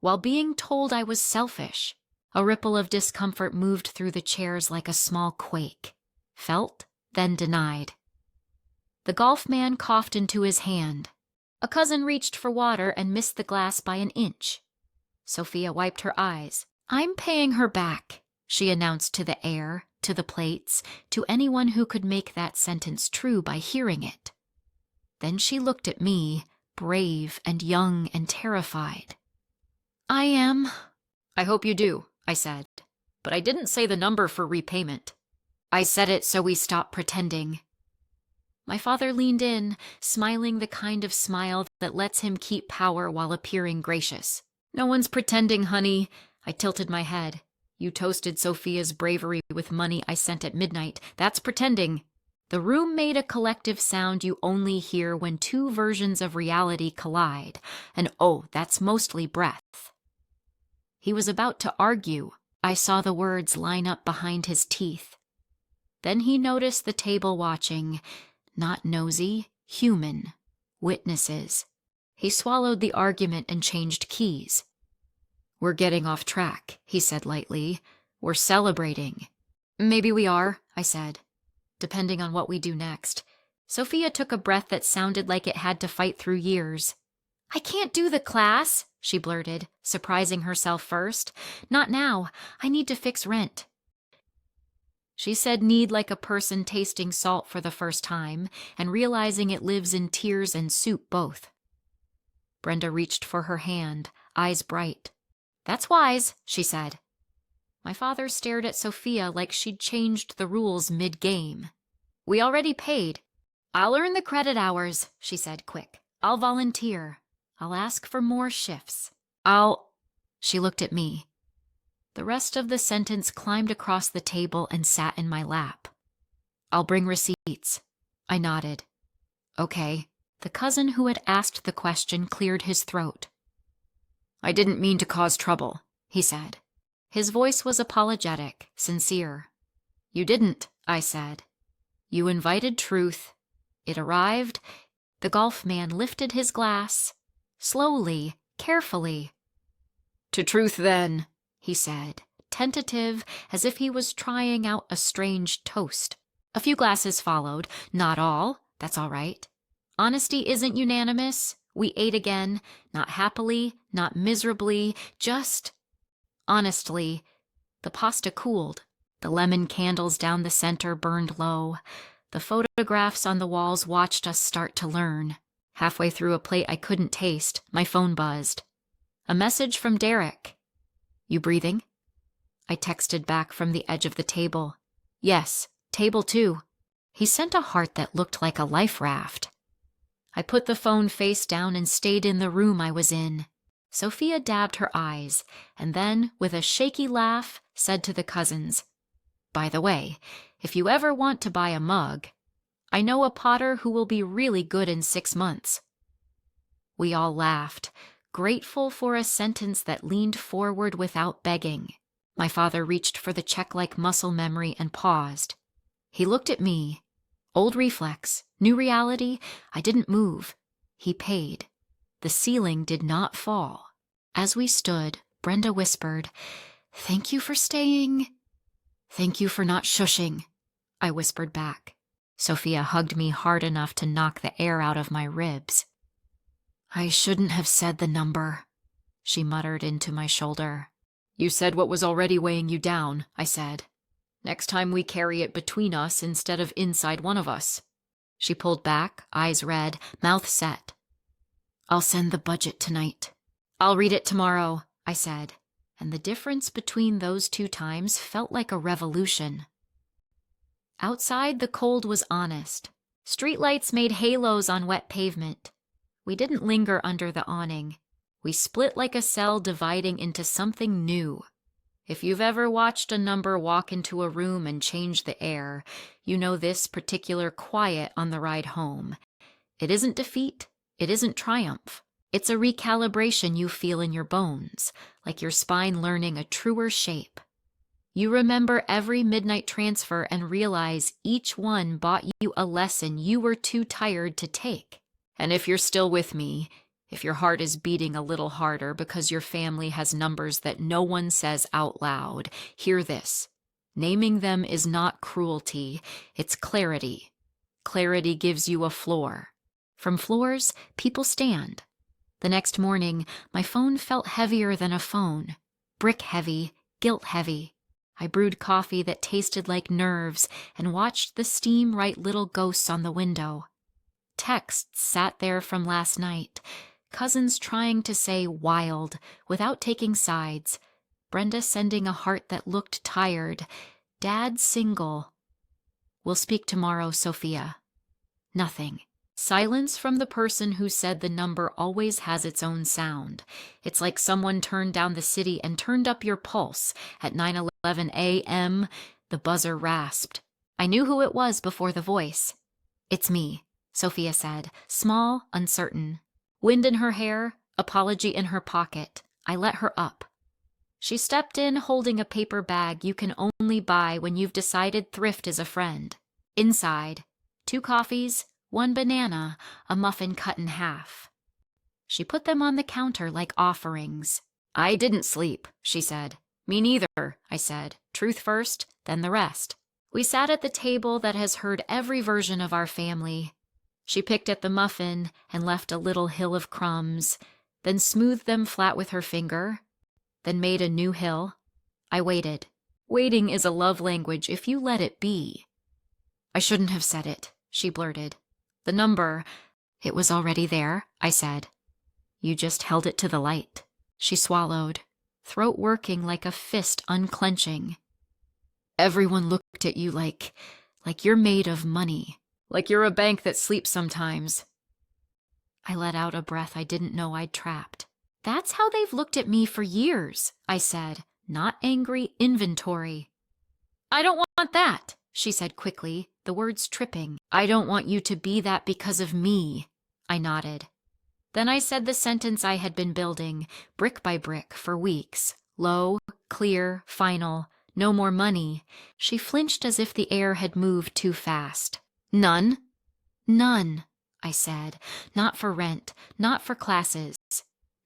while being told I was selfish." A ripple of discomfort moved through the chairs like a small quake. Felt, then denied. The golf man coughed into his hand. A cousin reached for water and missed the glass by an inch. Sophia wiped her eyes. "I'm paying her back," she announced to the air, to the plates, to anyone who could make that sentence true by hearing it. Then she looked at me, brave and young and terrified. "I am." "I hope you do," I said. "But I didn't say the number for repayment. I said it so we stop pretending." My father leaned in, smiling the kind of smile that lets him keep power while appearing gracious. No one's pretending, honey. I tilted my head. You toasted Sophia's bravery with money I sent at midnight. That's pretending. The room made a collective sound you only hear when two versions of reality collide. And oh, that's mostly breath. He was about to argue. I saw the words line up behind his teeth. Then he noticed the table watching. Not nosy, human. Witnesses. He swallowed the argument and changed keys. We're getting off track, he said lightly. We're celebrating. Maybe we are, I said, depending on what we do next. Sophia took a breath that sounded like it had to fight through years. I can't do the class, she blurted, surprising herself first. Not now. I need to fix rent. She said need like a person tasting salt for the first time and realizing it lives in tears and soup both. Brenda reached for her hand, eyes bright. That's wise, she said. My father stared at Sophia like she'd changed the rules mid-game. We already paid. I'll earn the credit hours, she said quick. I'll volunteer. I'll ask for more shifts. She looked at me. The rest of the sentence climbed across the table and sat in my lap. I'll bring receipts. I nodded. Okay. The cousin who had asked the question cleared his throat. I didn't mean to cause trouble, he said. His voice was apologetic, sincere. You didn't, I said. You invited truth. It arrived. The golf man lifted his glass. Slowly, carefully. To truth then, he said, tentative, as if he was trying out a strange toast. A few glasses followed. Not all. That's all right. Honesty isn't unanimous. We ate again, not happily, not miserably, just honestly. The pasta cooled. The lemon candles down the center burned low. The photographs on the walls watched us start to learn. Halfway through a plate I couldn't taste, my phone buzzed. A message from Derek. You breathing? I texted back from the edge of the table. Yes, table 2. He sent a heart that looked like a life raft. I put the phone face down and stayed in the room I was in. Sophia dabbed her eyes, and then, with a shaky laugh, said to the cousins, By the way, if you ever want to buy a mug, I know a potter who will be really good in 6 months. We all laughed, grateful for a sentence that leaned forward without begging. My father reached for the check-like muscle memory and paused. He looked at me. Old reflex, new reality, I didn't move. He paid. The ceiling did not fall. As we stood, Brenda whispered, Thank you for staying. Thank you for not shushing, I whispered back. Sophia hugged me hard enough to knock the air out of my ribs. I shouldn't have said the number, she muttered into my shoulder. You said what was already weighing you down, I said. Next time we carry it between us instead of inside one of us. She pulled back, eyes red, mouth set. I'll send the budget tonight. I'll read it tomorrow, I said, and the difference between those 2 times felt like a revolution. Outside, the cold was honest. Streetlights made halos on wet pavement. We didn't linger under the awning. We split like a cell dividing into something new. If you've ever watched a number walk into a room and change the air, you know this particular quiet on the ride home. It isn't defeat. It isn't triumph. It's a recalibration you feel in your bones, like your spine learning a truer shape. You remember every midnight transfer and realize each one bought you a lesson you were too tired to take. And if you're still with me, if your heart is beating a little harder because your family has numbers that no one says out loud, hear this. Naming them is not cruelty, it's clarity. Clarity gives you a floor. From floors, people stand. The next morning, my phone felt heavier than a phone. Brick heavy, guilt heavy. I brewed coffee that tasted like nerves and watched the steam write little ghosts on the window. Texts sat there from last night. Cousins trying to say wild without taking sides. Brenda sending a heart that looked tired. Dad single. We'll speak tomorrow, Sophia. Nothing. Silence from the person who said the number always has its own sound. It's like someone turned down the city and turned up your pulse. At 9:11 a.m., the buzzer rasped. I knew who it was before the voice. "It's me," Sophia said, small, uncertain. Wind in her hair, apology in her pocket. I let her up. She stepped in holding a paper bag you can only buy when you've decided thrift is a friend. Inside, 2 coffees, 1 banana, a muffin cut in half. She put them on the counter like offerings. "I didn't sleep," she said. "Me neither," I said. "Truth first, then the rest." We sat at the table that has heard every version of our family. She picked at the muffin and left a little hill of crumbs, then smoothed them flat with her finger, then made a new hill. I waited. Waiting is a love language if you let it be. "I shouldn't have said it," she blurted. "The number, it was already there," I said. "You just held it to the light." She swallowed, throat working like a fist unclenching. "Everyone looked at you like you're made of money, like you're a bank that sleeps sometimes." I let out a breath I didn't know I'd trapped. "That's how they've looked at me for years," I said, not angry, inventory. "I don't want that," she said quickly, the words tripping. "I don't want you to be that because of me." I nodded. Then I said the sentence I had been building, brick by brick, for weeks. Low, clear, final, no more money. She flinched as if the air had moved too fast. "None?" "None," I said. "Not for rent, not for classes.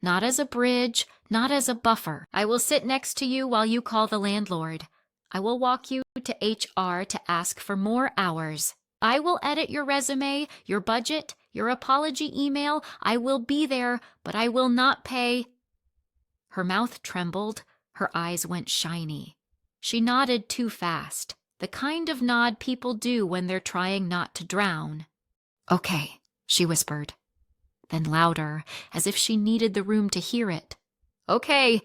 Not as a bridge, not as a buffer. I will sit next to you while you call the landlord. I will walk you to HR to ask for more hours. I will edit your resume, your budget, your apology email. I will be there, but I will not pay." Her mouth trembled, her eyes went shiny. She nodded too fast, the kind of nod people do when they're trying not to drown. "Okay," she whispered. Then louder, as if she needed the room to hear it. "Okay."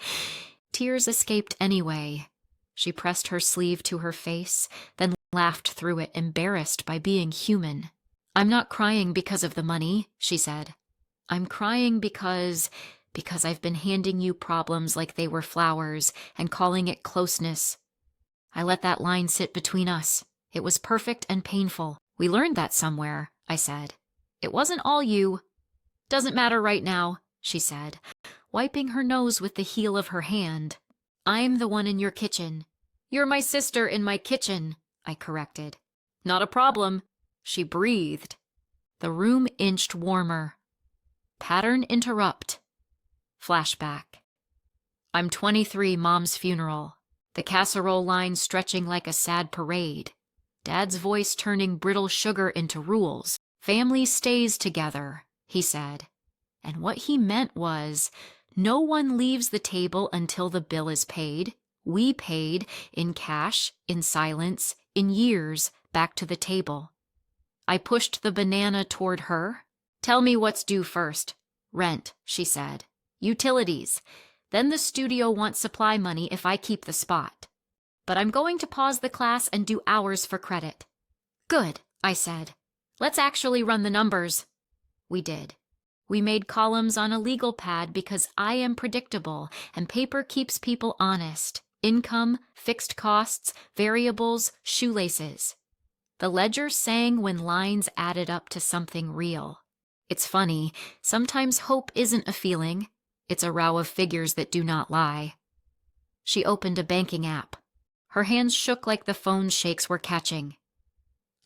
Tears escaped anyway. She pressed her sleeve to her face, then laughed through it, embarrassed by being human. "I'm not crying because of the money," she said. "I'm crying because I've been handing you problems like they were flowers and calling it closeness. I let that line sit between us. It was perfect and painful. We learned that somewhere," I said. "It wasn't all you." "Doesn't matter right now," she said, wiping her nose with the heel of her hand. "I'm the one in your kitchen." "You're my sister in my kitchen," I corrected. "Not a problem," she breathed. The room inched warmer. Pattern interrupt. Flashback. I'm 23, Mom's funeral. The casserole line stretching like a sad parade. Dad's voice turning brittle sugar into rules. "Family stays together," he said. And what he meant was, no one leaves the table until the bill is paid. We paid, in cash, in silence, in years, back to the table. I pushed the banana toward her. "Tell me what's due first." "Rent," she said. "Utilities. Then the studio wants supply money if I keep the spot. But I'm going to pause the class and do hours for credit." "Good," I said. "Let's actually run the numbers." We did. We made columns on a legal pad because I am predictable and paper keeps people honest. Income, fixed costs, variables, shoelaces. The ledger sang when lines added up to something real. It's funny, sometimes hope isn't a feeling. It's a row of figures that do not lie. She opened a banking app. Her hands shook like the phone shakes were catching.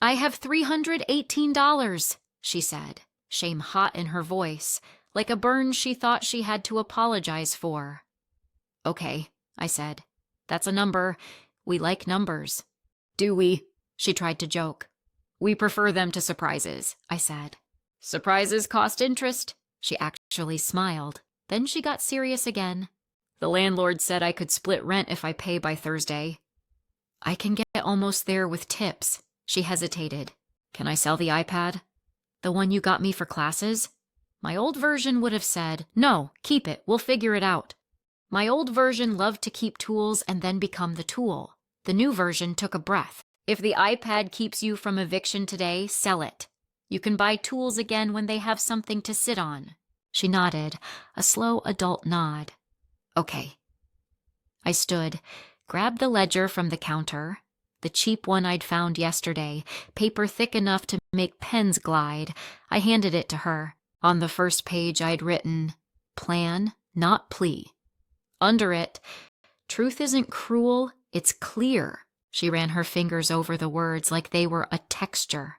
"I have $318, she said, shame hot in her voice, like a burn she thought she had to apologize for. "Okay," I said. "That's a number. We like numbers." "Do we?" She tried to joke. "We prefer them to surprises," I said. "Surprises cost interest." She actually smiled. Then she got serious again. "The landlord said I could split rent if I pay by Thursday." "I can get almost there with tips." She hesitated. "Can I sell the iPad?" "The one you got me for classes?" My old version would have said, "No, keep it, we'll figure it out." My old version loved to keep tools and then become the tool. The new version took a breath. "If the iPad keeps you from eviction today, sell it. You can buy tools again when they have something to sit on. She nodded, a slow adult nod. Okay. I stood, grabbed the ledger from the counter, the cheap one I'd found yesterday, paper thick enough to make pens glide. I handed it to her. On the first page I'd written, "Plan, not plea." Under it, "Truth isn't cruel, it's clear." She ran her fingers over the words like they were a texture.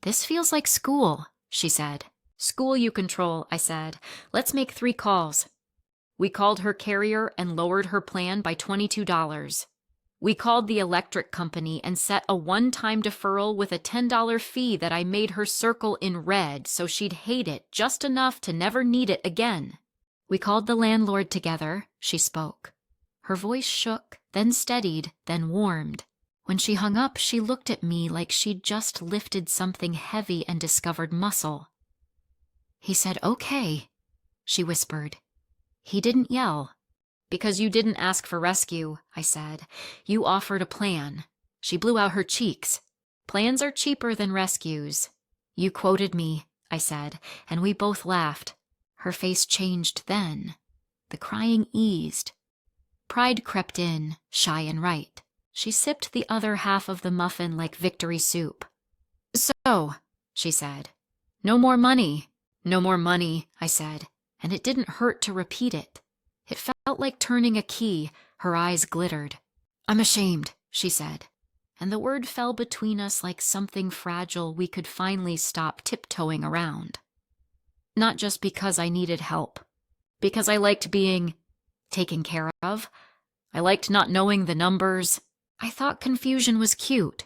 "This feels like school," she said. "School you control," I said. "Let's make 3 calls." We called her carrier and lowered her plan by $22. We called the electric company and set a one-time deferral with a $10 fee that I made her circle in red so she'd hate it just enough to never need it again. We called the landlord together, she spoke. Her voice shook, then steadied, then warmed. When she hung up, she looked at me like she'd just lifted something heavy and discovered muscle. "He said, okay," she whispered. "He didn't yell." "Because you didn't ask for rescue," I said. "You offered a plan." She blew out her cheeks. "Plans are cheaper than rescues." "You quoted me," I said, and we both laughed. Her face changed then. The crying eased. Pride crept in, shy and right. She sipped the other half of the muffin like victory soup. "So," she said. "No more money." "No more money," I said, and it didn't hurt to repeat it. It felt like turning a key. Her eyes glittered. "I'm ashamed," she said, and the word fell between us like something fragile we could finally stop tiptoeing around. Not just because I needed help. Because I liked being taken care of. I liked not knowing the numbers. I thought confusion was cute.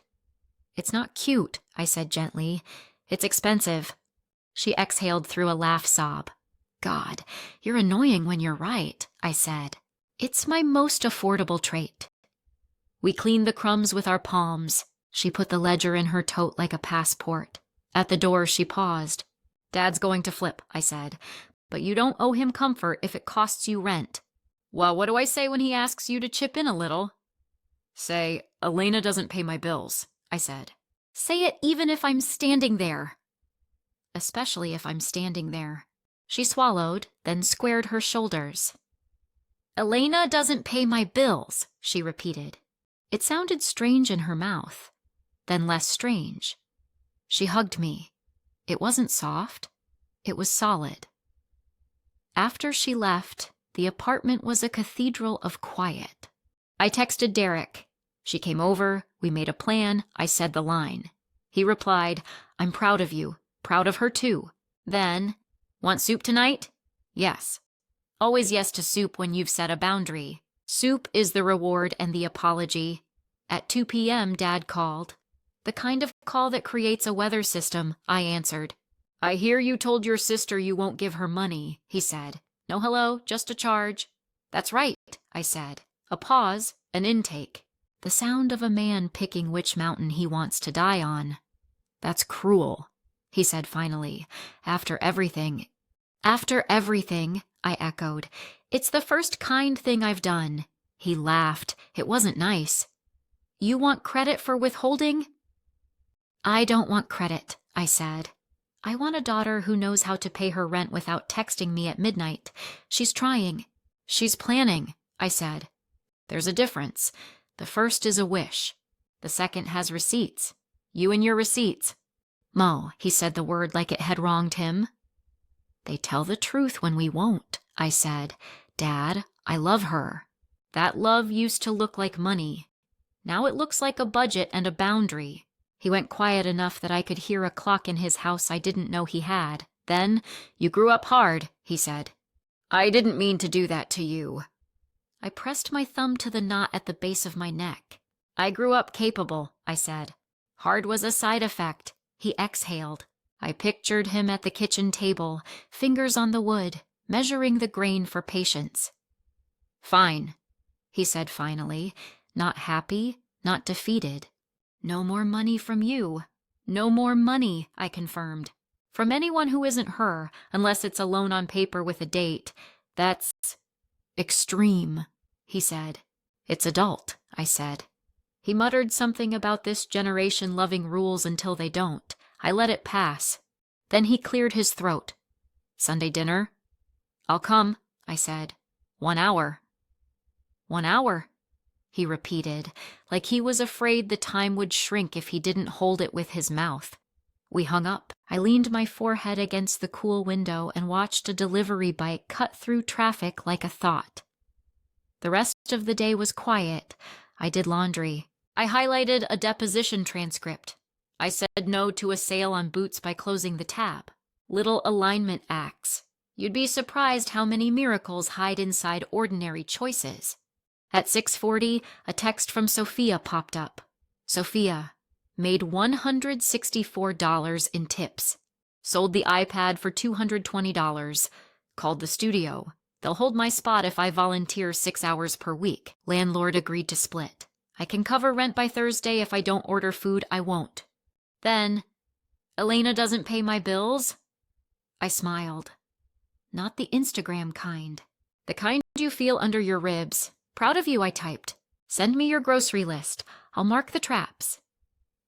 "It's not cute," I said gently. "It's expensive." She exhaled through a laugh sob. "God, you're annoying when you're right," I said. "It's my most affordable trait." We cleaned the crumbs with our palms. She put the ledger in her tote like a passport. At the door, she paused. "Dad's going to flip," I said, "but you don't owe him comfort if it costs you rent." "Well, what do I say when he asks you to chip in a little?" "Say, Elena doesn't pay my bills," I said. "Say it even if I'm standing there." Especially if I'm standing there. She swallowed, then squared her shoulders. "Elena doesn't pay my bills," she repeated. It sounded strange in her mouth, then less strange. She hugged me. It wasn't soft. It was solid. After she left, the apartment was a cathedral of quiet. I texted Derek. She came over, we made a plan, I said the line. He replied, "I'm proud of you, proud of her too." Then, "Want soup tonight?" "Yes." Always yes to soup when you've set a boundary. Soup is the reward and the apology. At 2 p.m., Dad called. The kind of call that creates a weather system, I answered. "I hear you told your sister you won't give her money," he said. "No hello, just a charge." "That's right," I said. A pause, an intake. The sound of a man picking which mountain he wants to die on. "That's cruel," he said finally. After everything, I echoed. "It's the first kind thing I've done." He laughed. It wasn't nice. "You want credit for withholding?" "I don't want credit," I said. "I want a daughter who knows how to pay her rent without texting me at midnight. She's trying. She's planning," I said. "There's a difference. The first is a wish. The second has receipts. You and your receipts." "Mo," he said the word like it had wronged him. "They tell the truth when we won't," I said. "Dad, I love her." That love used to look like money. Now it looks like a budget and a boundary. He went quiet enough that I could hear a clock in his house I didn't know he had. Then, "You grew up hard," he said. "I didn't mean to do that to you." I pressed my thumb to the knot at the base of my neck. "I grew up capable," I said. "Hard was a side effect." He exhaled. I pictured him at the kitchen table, fingers on the wood, measuring the grain for patience. "Fine," he said finally, not happy, not defeated. "No more money from you." "No more money," I confirmed. "From anyone who isn't her, unless it's a loan on paper with a date. That's extreme," he said. "It's adult," I said. He muttered something about this generation loving rules until they don't. I let it pass. Then he cleared his throat. "Sunday dinner?" "I'll come," I said. "1 hour." "1 hour," he repeated, like he was afraid the time would shrink if he didn't hold it with his mouth. We hung up. I leaned my forehead against the cool window and watched a delivery bike cut through traffic like a thought. The rest of the day was quiet. I did laundry. I highlighted a deposition transcript. I said no to a sale on boots by closing the tab. Little alignment acts. You'd be surprised how many miracles hide inside ordinary choices. At 6:40, a text from Sophia popped up. Sophia, made $164 in tips. Sold the iPad for $220. Called the studio. They'll hold my spot if I volunteer 6 hours per week. Landlord agreed to split. I can cover rent by Thursday. If I don't order food, I won't. Then, Elena doesn't pay my bills? I smiled. Not the Instagram kind. The kind you feel under your ribs. Proud of you, I typed. Send me your grocery list. I'll mark the traps.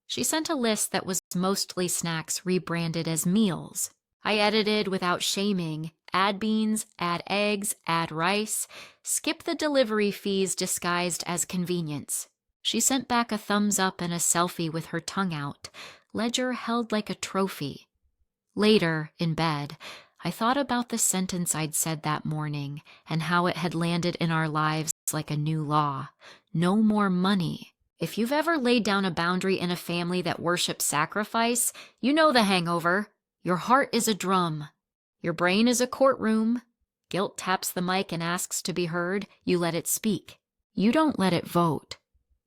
She sent a list that was mostly snacks rebranded as meals. I edited without shaming. Add beans, add eggs, add rice. Skip the delivery fees disguised as convenience. She sent back a thumbs up and a selfie with her tongue out, ledger held like a trophy. Later, in bed, I thought about the sentence I'd said that morning and how it had landed in our lives like a new law. No more money. If you've ever laid down a boundary in a family that worships sacrifice, you know the hangover. Your heart is a drum. Your brain is a courtroom. Guilt taps the mic and asks to be heard. You let it speak. You don't let it vote.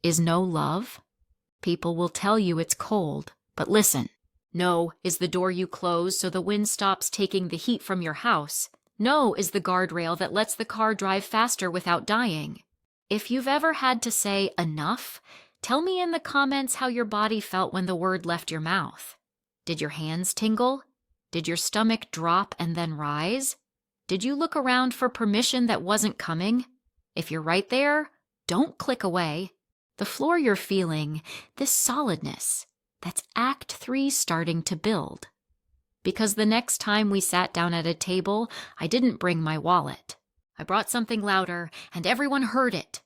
Is no love? People will tell you it's cold, but listen. No is the door you close so the wind stops taking the heat from your house. No is the guardrail that lets the car drive faster without dying. If you've ever had to say enough, tell me in the comments how your body felt when the word left your mouth. Did your hands tingle? Did your stomach drop and then rise? Did you look around for permission that wasn't coming? If you're right there, don't click away. The floor you're feeling, this solidness, that's Act 3 starting to build. Because the next time we sat down at a table, I didn't bring my wallet. I brought something louder, and everyone heard it.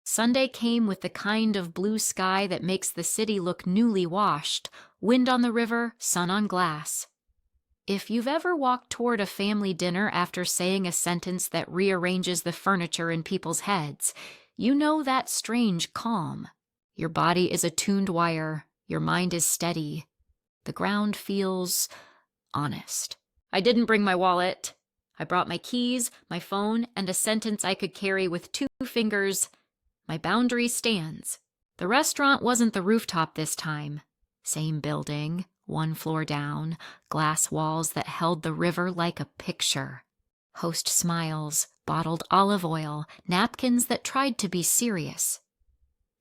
Sunday came with the kind of blue sky that makes the city look newly washed, wind on the river, sun on glass. If you've ever walked toward a family dinner after saying a sentence that rearranges the furniture in people's heads, you know that strange calm. Your body is a tuned wire. Your mind is steady. The ground feels honest. I didn't bring my wallet. I brought my keys, my phone, and a sentence I could carry with 2 fingers. My boundary stands. The restaurant wasn't the rooftop this time. Same building, 1 floor down, glass walls that held the river like a picture. Host smiles, bottled olive oil, napkins that tried to be serious.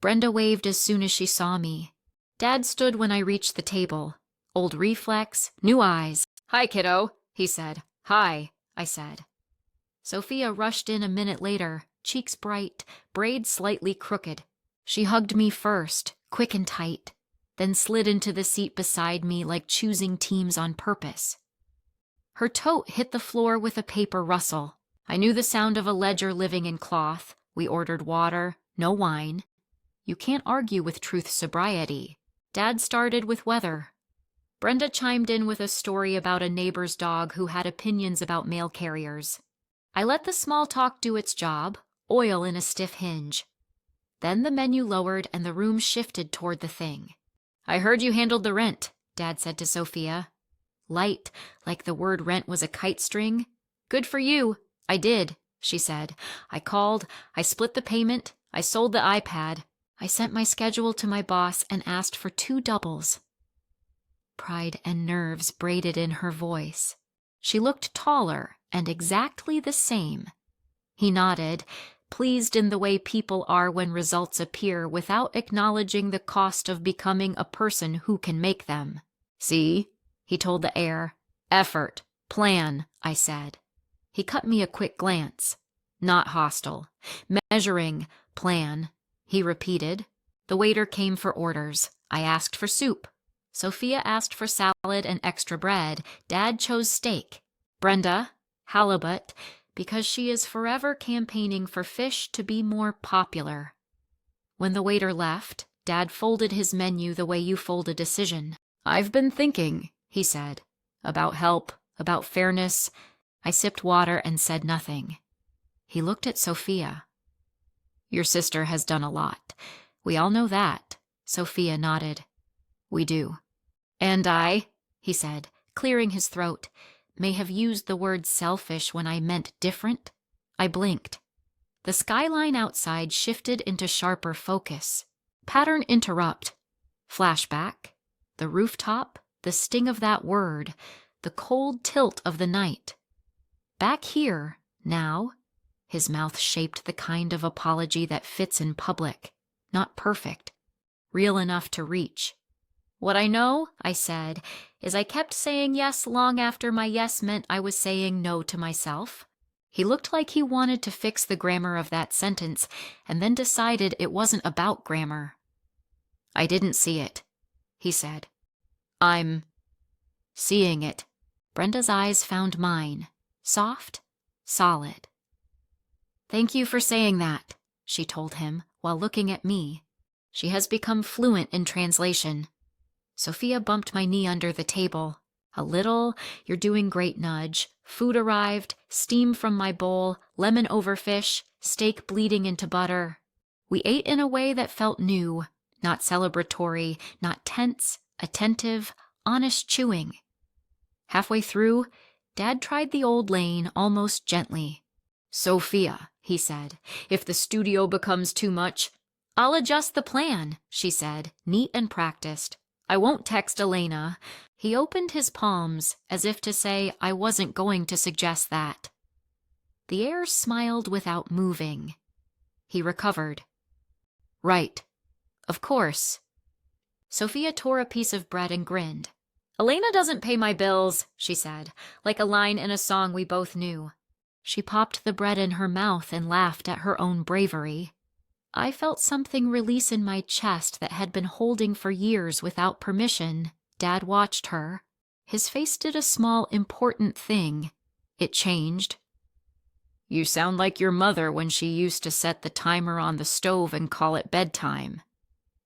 Brenda waved as soon as she saw me. Dad stood when I reached the table. Old reflex, new eyes. "Hi, kiddo," he said. "Hi," I said. Sophia rushed in a minute later, cheeks bright, braids slightly crooked. She hugged me first, quick and tight, then slid into the seat beside me like choosing teams on purpose. Her tote hit the floor with a paper rustle. I knew the sound of a ledger living in cloth. We ordered water, no wine. You can't argue with truth's sobriety. Dad started with weather. Brenda chimed in with a story about a neighbor's dog who had opinions about mail carriers. I let the small talk do its job, oil in a stiff hinge. Then the menu lowered and the room shifted toward the thing. "I heard you handled the rent," Dad said to Sophia. Light, like the word rent was a kite string. "Good for you. I did," she said. "I called, I split the payment, I sold the iPad. I sent my schedule to my boss and asked for 2 doubles. Pride and nerves braided in her voice. She looked taller and exactly the same. He nodded, pleased in the way people are when results appear without acknowledging the cost of becoming a person who can make them. "See?" he told the air. "Effort. Plan," I said. He cut me a quick glance. Not hostile. "Measuring. Plan," he repeated. The waiter came for orders. I asked for soup. Sophia asked for salad and extra bread. Dad chose steak. Brenda, halibut, because she is forever campaigning for fish to be more popular. When the waiter left, Dad folded his menu the way you fold a decision. "I've been thinking," he said, "about help, about fairness." I sipped water and said nothing. He looked at Sophia. "Your sister has done a lot. We all know that." Sophia nodded. "We do. And I," he said, clearing his throat, "may have used the word selfish when I meant different." I blinked. The skyline outside shifted into sharper focus. Pattern interrupt. Flashback. The rooftop, the sting of that word, the cold tilt of the night. Back here, now, his mouth shaped the kind of apology that fits in public, not perfect, real enough to reach. "What I know," I said, "is I kept saying yes long after my yes meant I was saying no to myself." He looked like he wanted to fix the grammar of that sentence and then decided it wasn't about grammar. "I didn't see it," he said. "I'm seeing it." Brenda's eyes found mine, soft, solid. "Thank you for saying that," she told him while looking at me. She has become fluent in translation. Sophia bumped my knee under the table. A little, "You're doing great" nudge. Food arrived, steam from my bowl, lemon over fish, steak bleeding into butter. We ate in a way that felt new, not celebratory, not tense, attentive, honest chewing. Halfway through, Dad tried the old lane almost gently. "Sophia," he said, "if the studio becomes too much—" "I'll adjust the plan," she said, neat and practiced. "I won't text Elena." He opened his palms as if to say I wasn't going to suggest that. The air smiled without moving. He recovered. "Right. Of course." Sophia tore a piece of bread and grinned. "Elena doesn't pay my bills," she said, like a line in a song we both knew. She popped the bread in her mouth and laughed at her own bravery. I felt something release in my chest that had been holding for years without permission. Dad watched her. His face did a small, important thing. It changed. "You sound like your mother when she used to set the timer on the stove and call it bedtime,"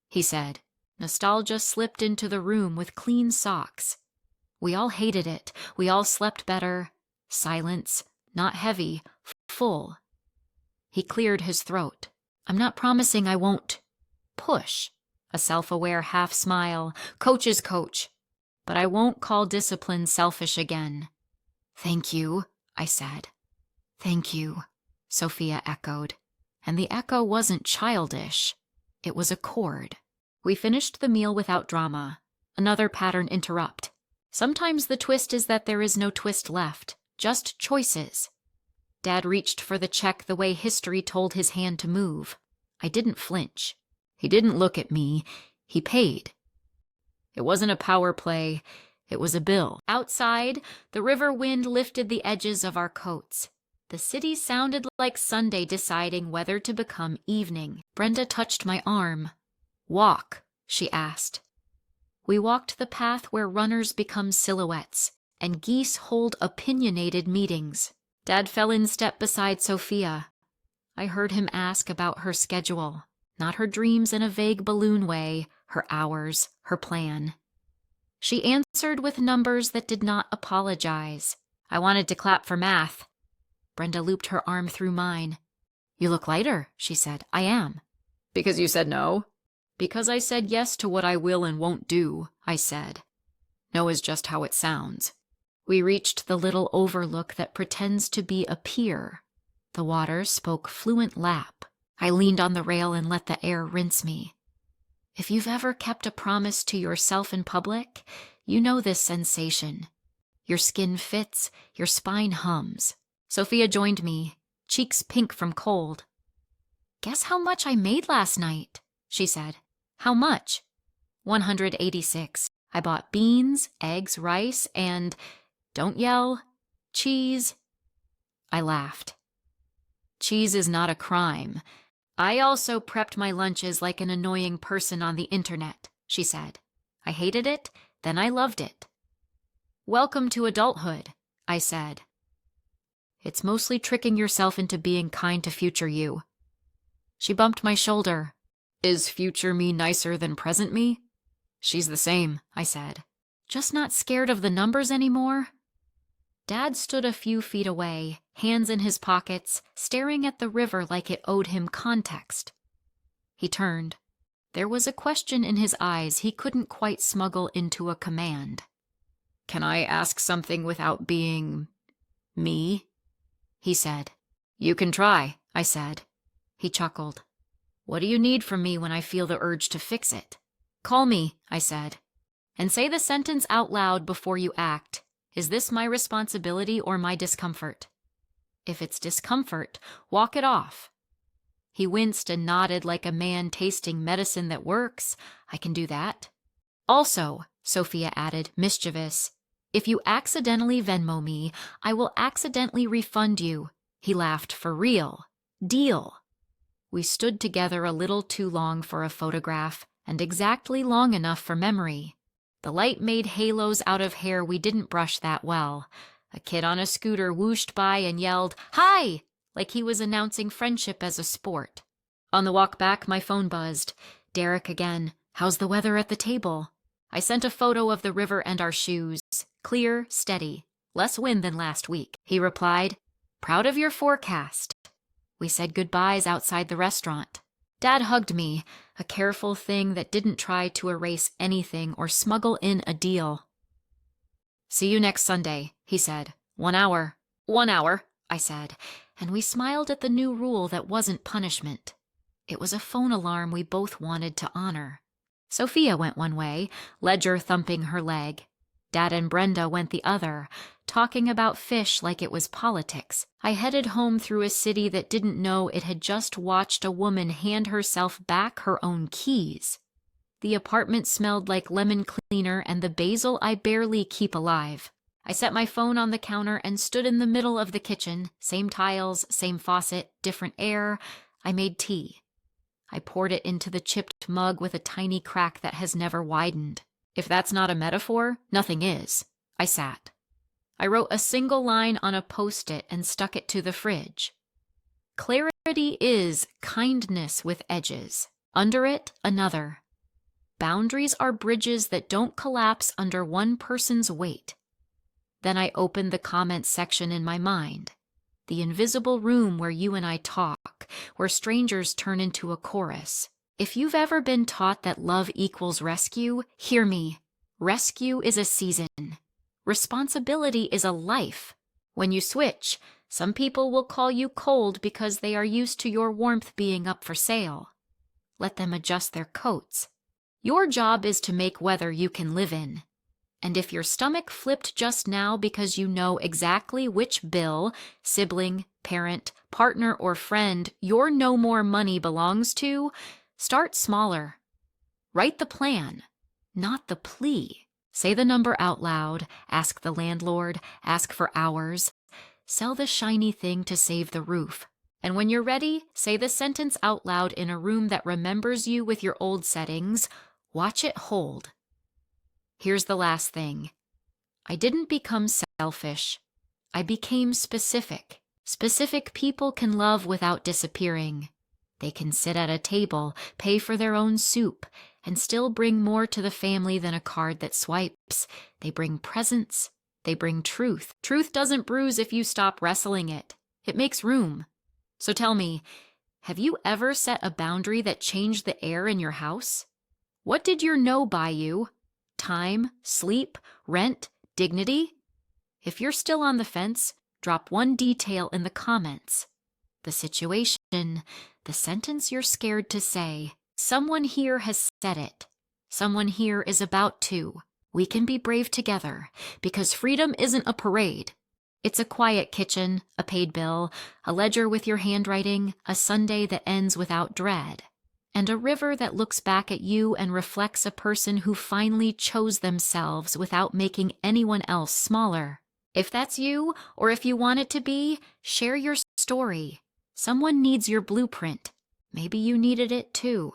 he said. Nostalgia slipped into the room with clean socks. We all hated it. We all slept better. Silence, not heavy, full. He cleared his throat. "I'm not promising I won't push." A self-aware half smile. "Coach is coach. But I won't call discipline selfish again." "Thank you," I said. "Thank you," Sophia echoed. And the echo wasn't childish. It was a chord. We finished the meal without drama. Another pattern interrupt. Sometimes the twist is that there is no twist left, just choices. Dad reached for the check the way history told his hand to move. I didn't flinch. He didn't look at me. He paid. It wasn't a power play. It was a bill. Outside, the river wind lifted the edges of our coats. The city sounded like Sunday deciding whether to become evening. Brenda touched my arm. "Walk," she asked. We walked the path where runners become silhouettes, and geese hold opinionated meetings. Dad fell in step beside Sophia. I heard him ask about her schedule, not her dreams in a vague balloon way, her hours, her plan. She answered with numbers that did not apologize. "I wanted to clap for math." Brenda looped her arm through mine. "You look lighter," she said. "I am." "Because you said no?" "Because I said yes to what I will and won't do," I said. "No is just how it sounds." We reached the little overlook that pretends to be a pier. The water spoke fluent lap. I leaned on the rail and let the air rinse me. If you've ever kept a promise to yourself in public, you know this sensation. Your skin fits, your spine hums. Sophia joined me, cheeks pink from cold. "Guess how much I made last night," she said. "How much?" $186. I bought beans, eggs, rice, and, don't yell, cheese. I laughed. "Cheese is not a crime. I also prepped my lunches like an annoying person on the internet," she said. I hated it, then I loved it. Welcome to adulthood, I said. It's mostly tricking yourself into being kind to future you. She bumped my shoulder. Is future me nicer than present me? She's the same, I said. Just not scared of the numbers anymore? Dad stood a few feet away, hands in his pockets, staring at the river like it owed him context. He turned. There was a question in his eyes he couldn't quite smuggle into a command. Can I ask something without being me? He said. You can try, I said. He chuckled. What do you need from me when I feel the urge to fix it? Call me, I said. And say the sentence out loud before you act. Is this my responsibility or my discomfort? If it's discomfort, walk it off. He winced and nodded like a man tasting medicine that works. I can do that. Also, Sophia added, mischievous, if you accidentally Venmo me, I will accidentally refund you. He laughed. For real. Deal. We stood together a little too long for a photograph, and exactly long enough for memory. The light made halos out of hair we didn't brush that well. A kid on a scooter whooshed by and yelled, "Hi!" like he was announcing friendship as a sport. On the walk back, my phone buzzed. Derek again. How's the weather at the table? I sent a photo of the river and our shoes. Clear, steady. Less wind than last week. He replied, proud of your forecast. We said goodbyes outside the restaurant. Dad hugged me, a careful thing that didn't try to erase anything or smuggle in a deal. See you next Sunday, he said. 1 hour. 1 hour, I said, and we smiled at the new rule that wasn't punishment. It was a phone alarm we both wanted to honor. Sophia went one way, Ledger thumping her leg. Dad and Brenda went the other, talking about fish like it was politics. I headed home through a city that didn't know it had just watched a woman hand herself back her own keys. The apartment smelled like lemon cleaner and the basil I barely keep alive. I set my phone on the counter and stood in the middle of the kitchen, same tiles, same faucet, different air. I made tea. I poured it into the chipped mug with a tiny crack that has never widened. If that's not a metaphor, nothing is. I sat. I wrote a single line on a Post-it and stuck it to the fridge. Clarity is kindness with edges. Under it, another. Boundaries are bridges that don't collapse under one person's weight. Then I opened the comments section in my mind. The invisible room where you and I talk, where strangers turn into a chorus. If you've ever been taught that love equals rescue, hear me. Rescue is a season. Responsibility is a life. When you switch, some people will call you cold because they are used to your warmth being up for sale. Let them adjust their coats. Your job is to make weather you can live in. And if your stomach flipped just now because you know exactly which bill, sibling, parent, partner, or friend your no more money belongs to, start smaller. Write the plan, not the plea. Say the number out loud, ask the landlord, ask for hours. Sell the shiny thing to save the roof. And when you're ready, say the sentence out loud in a room that remembers you with your old settings. Watch it hold. Here's the last thing. I didn't become selfish. I became specific. Specific people can love without disappearing. They can sit at a table, pay for their own soup, and still bring more to the family than a card that swipes. They bring presence. They bring truth. Truth doesn't bruise if you stop wrestling it. It makes room. So tell me, have you ever set a boundary that changed the air in your house? What did your no buy you? Time, sleep, rent, dignity? If you're still on the fence, drop one detail in the comments. The situation, the sentence you're scared to say. Someone here has said it. Someone here is about to. We can be brave together, because freedom isn't a parade. It's a quiet kitchen, a paid bill, a ledger with your handwriting, a Sunday that ends without dread, and a river that looks back at you and reflects a person who finally chose themselves without making anyone else smaller. If that's you, or if you want it to be, share your story. Someone needs your blueprint. Maybe you needed it too.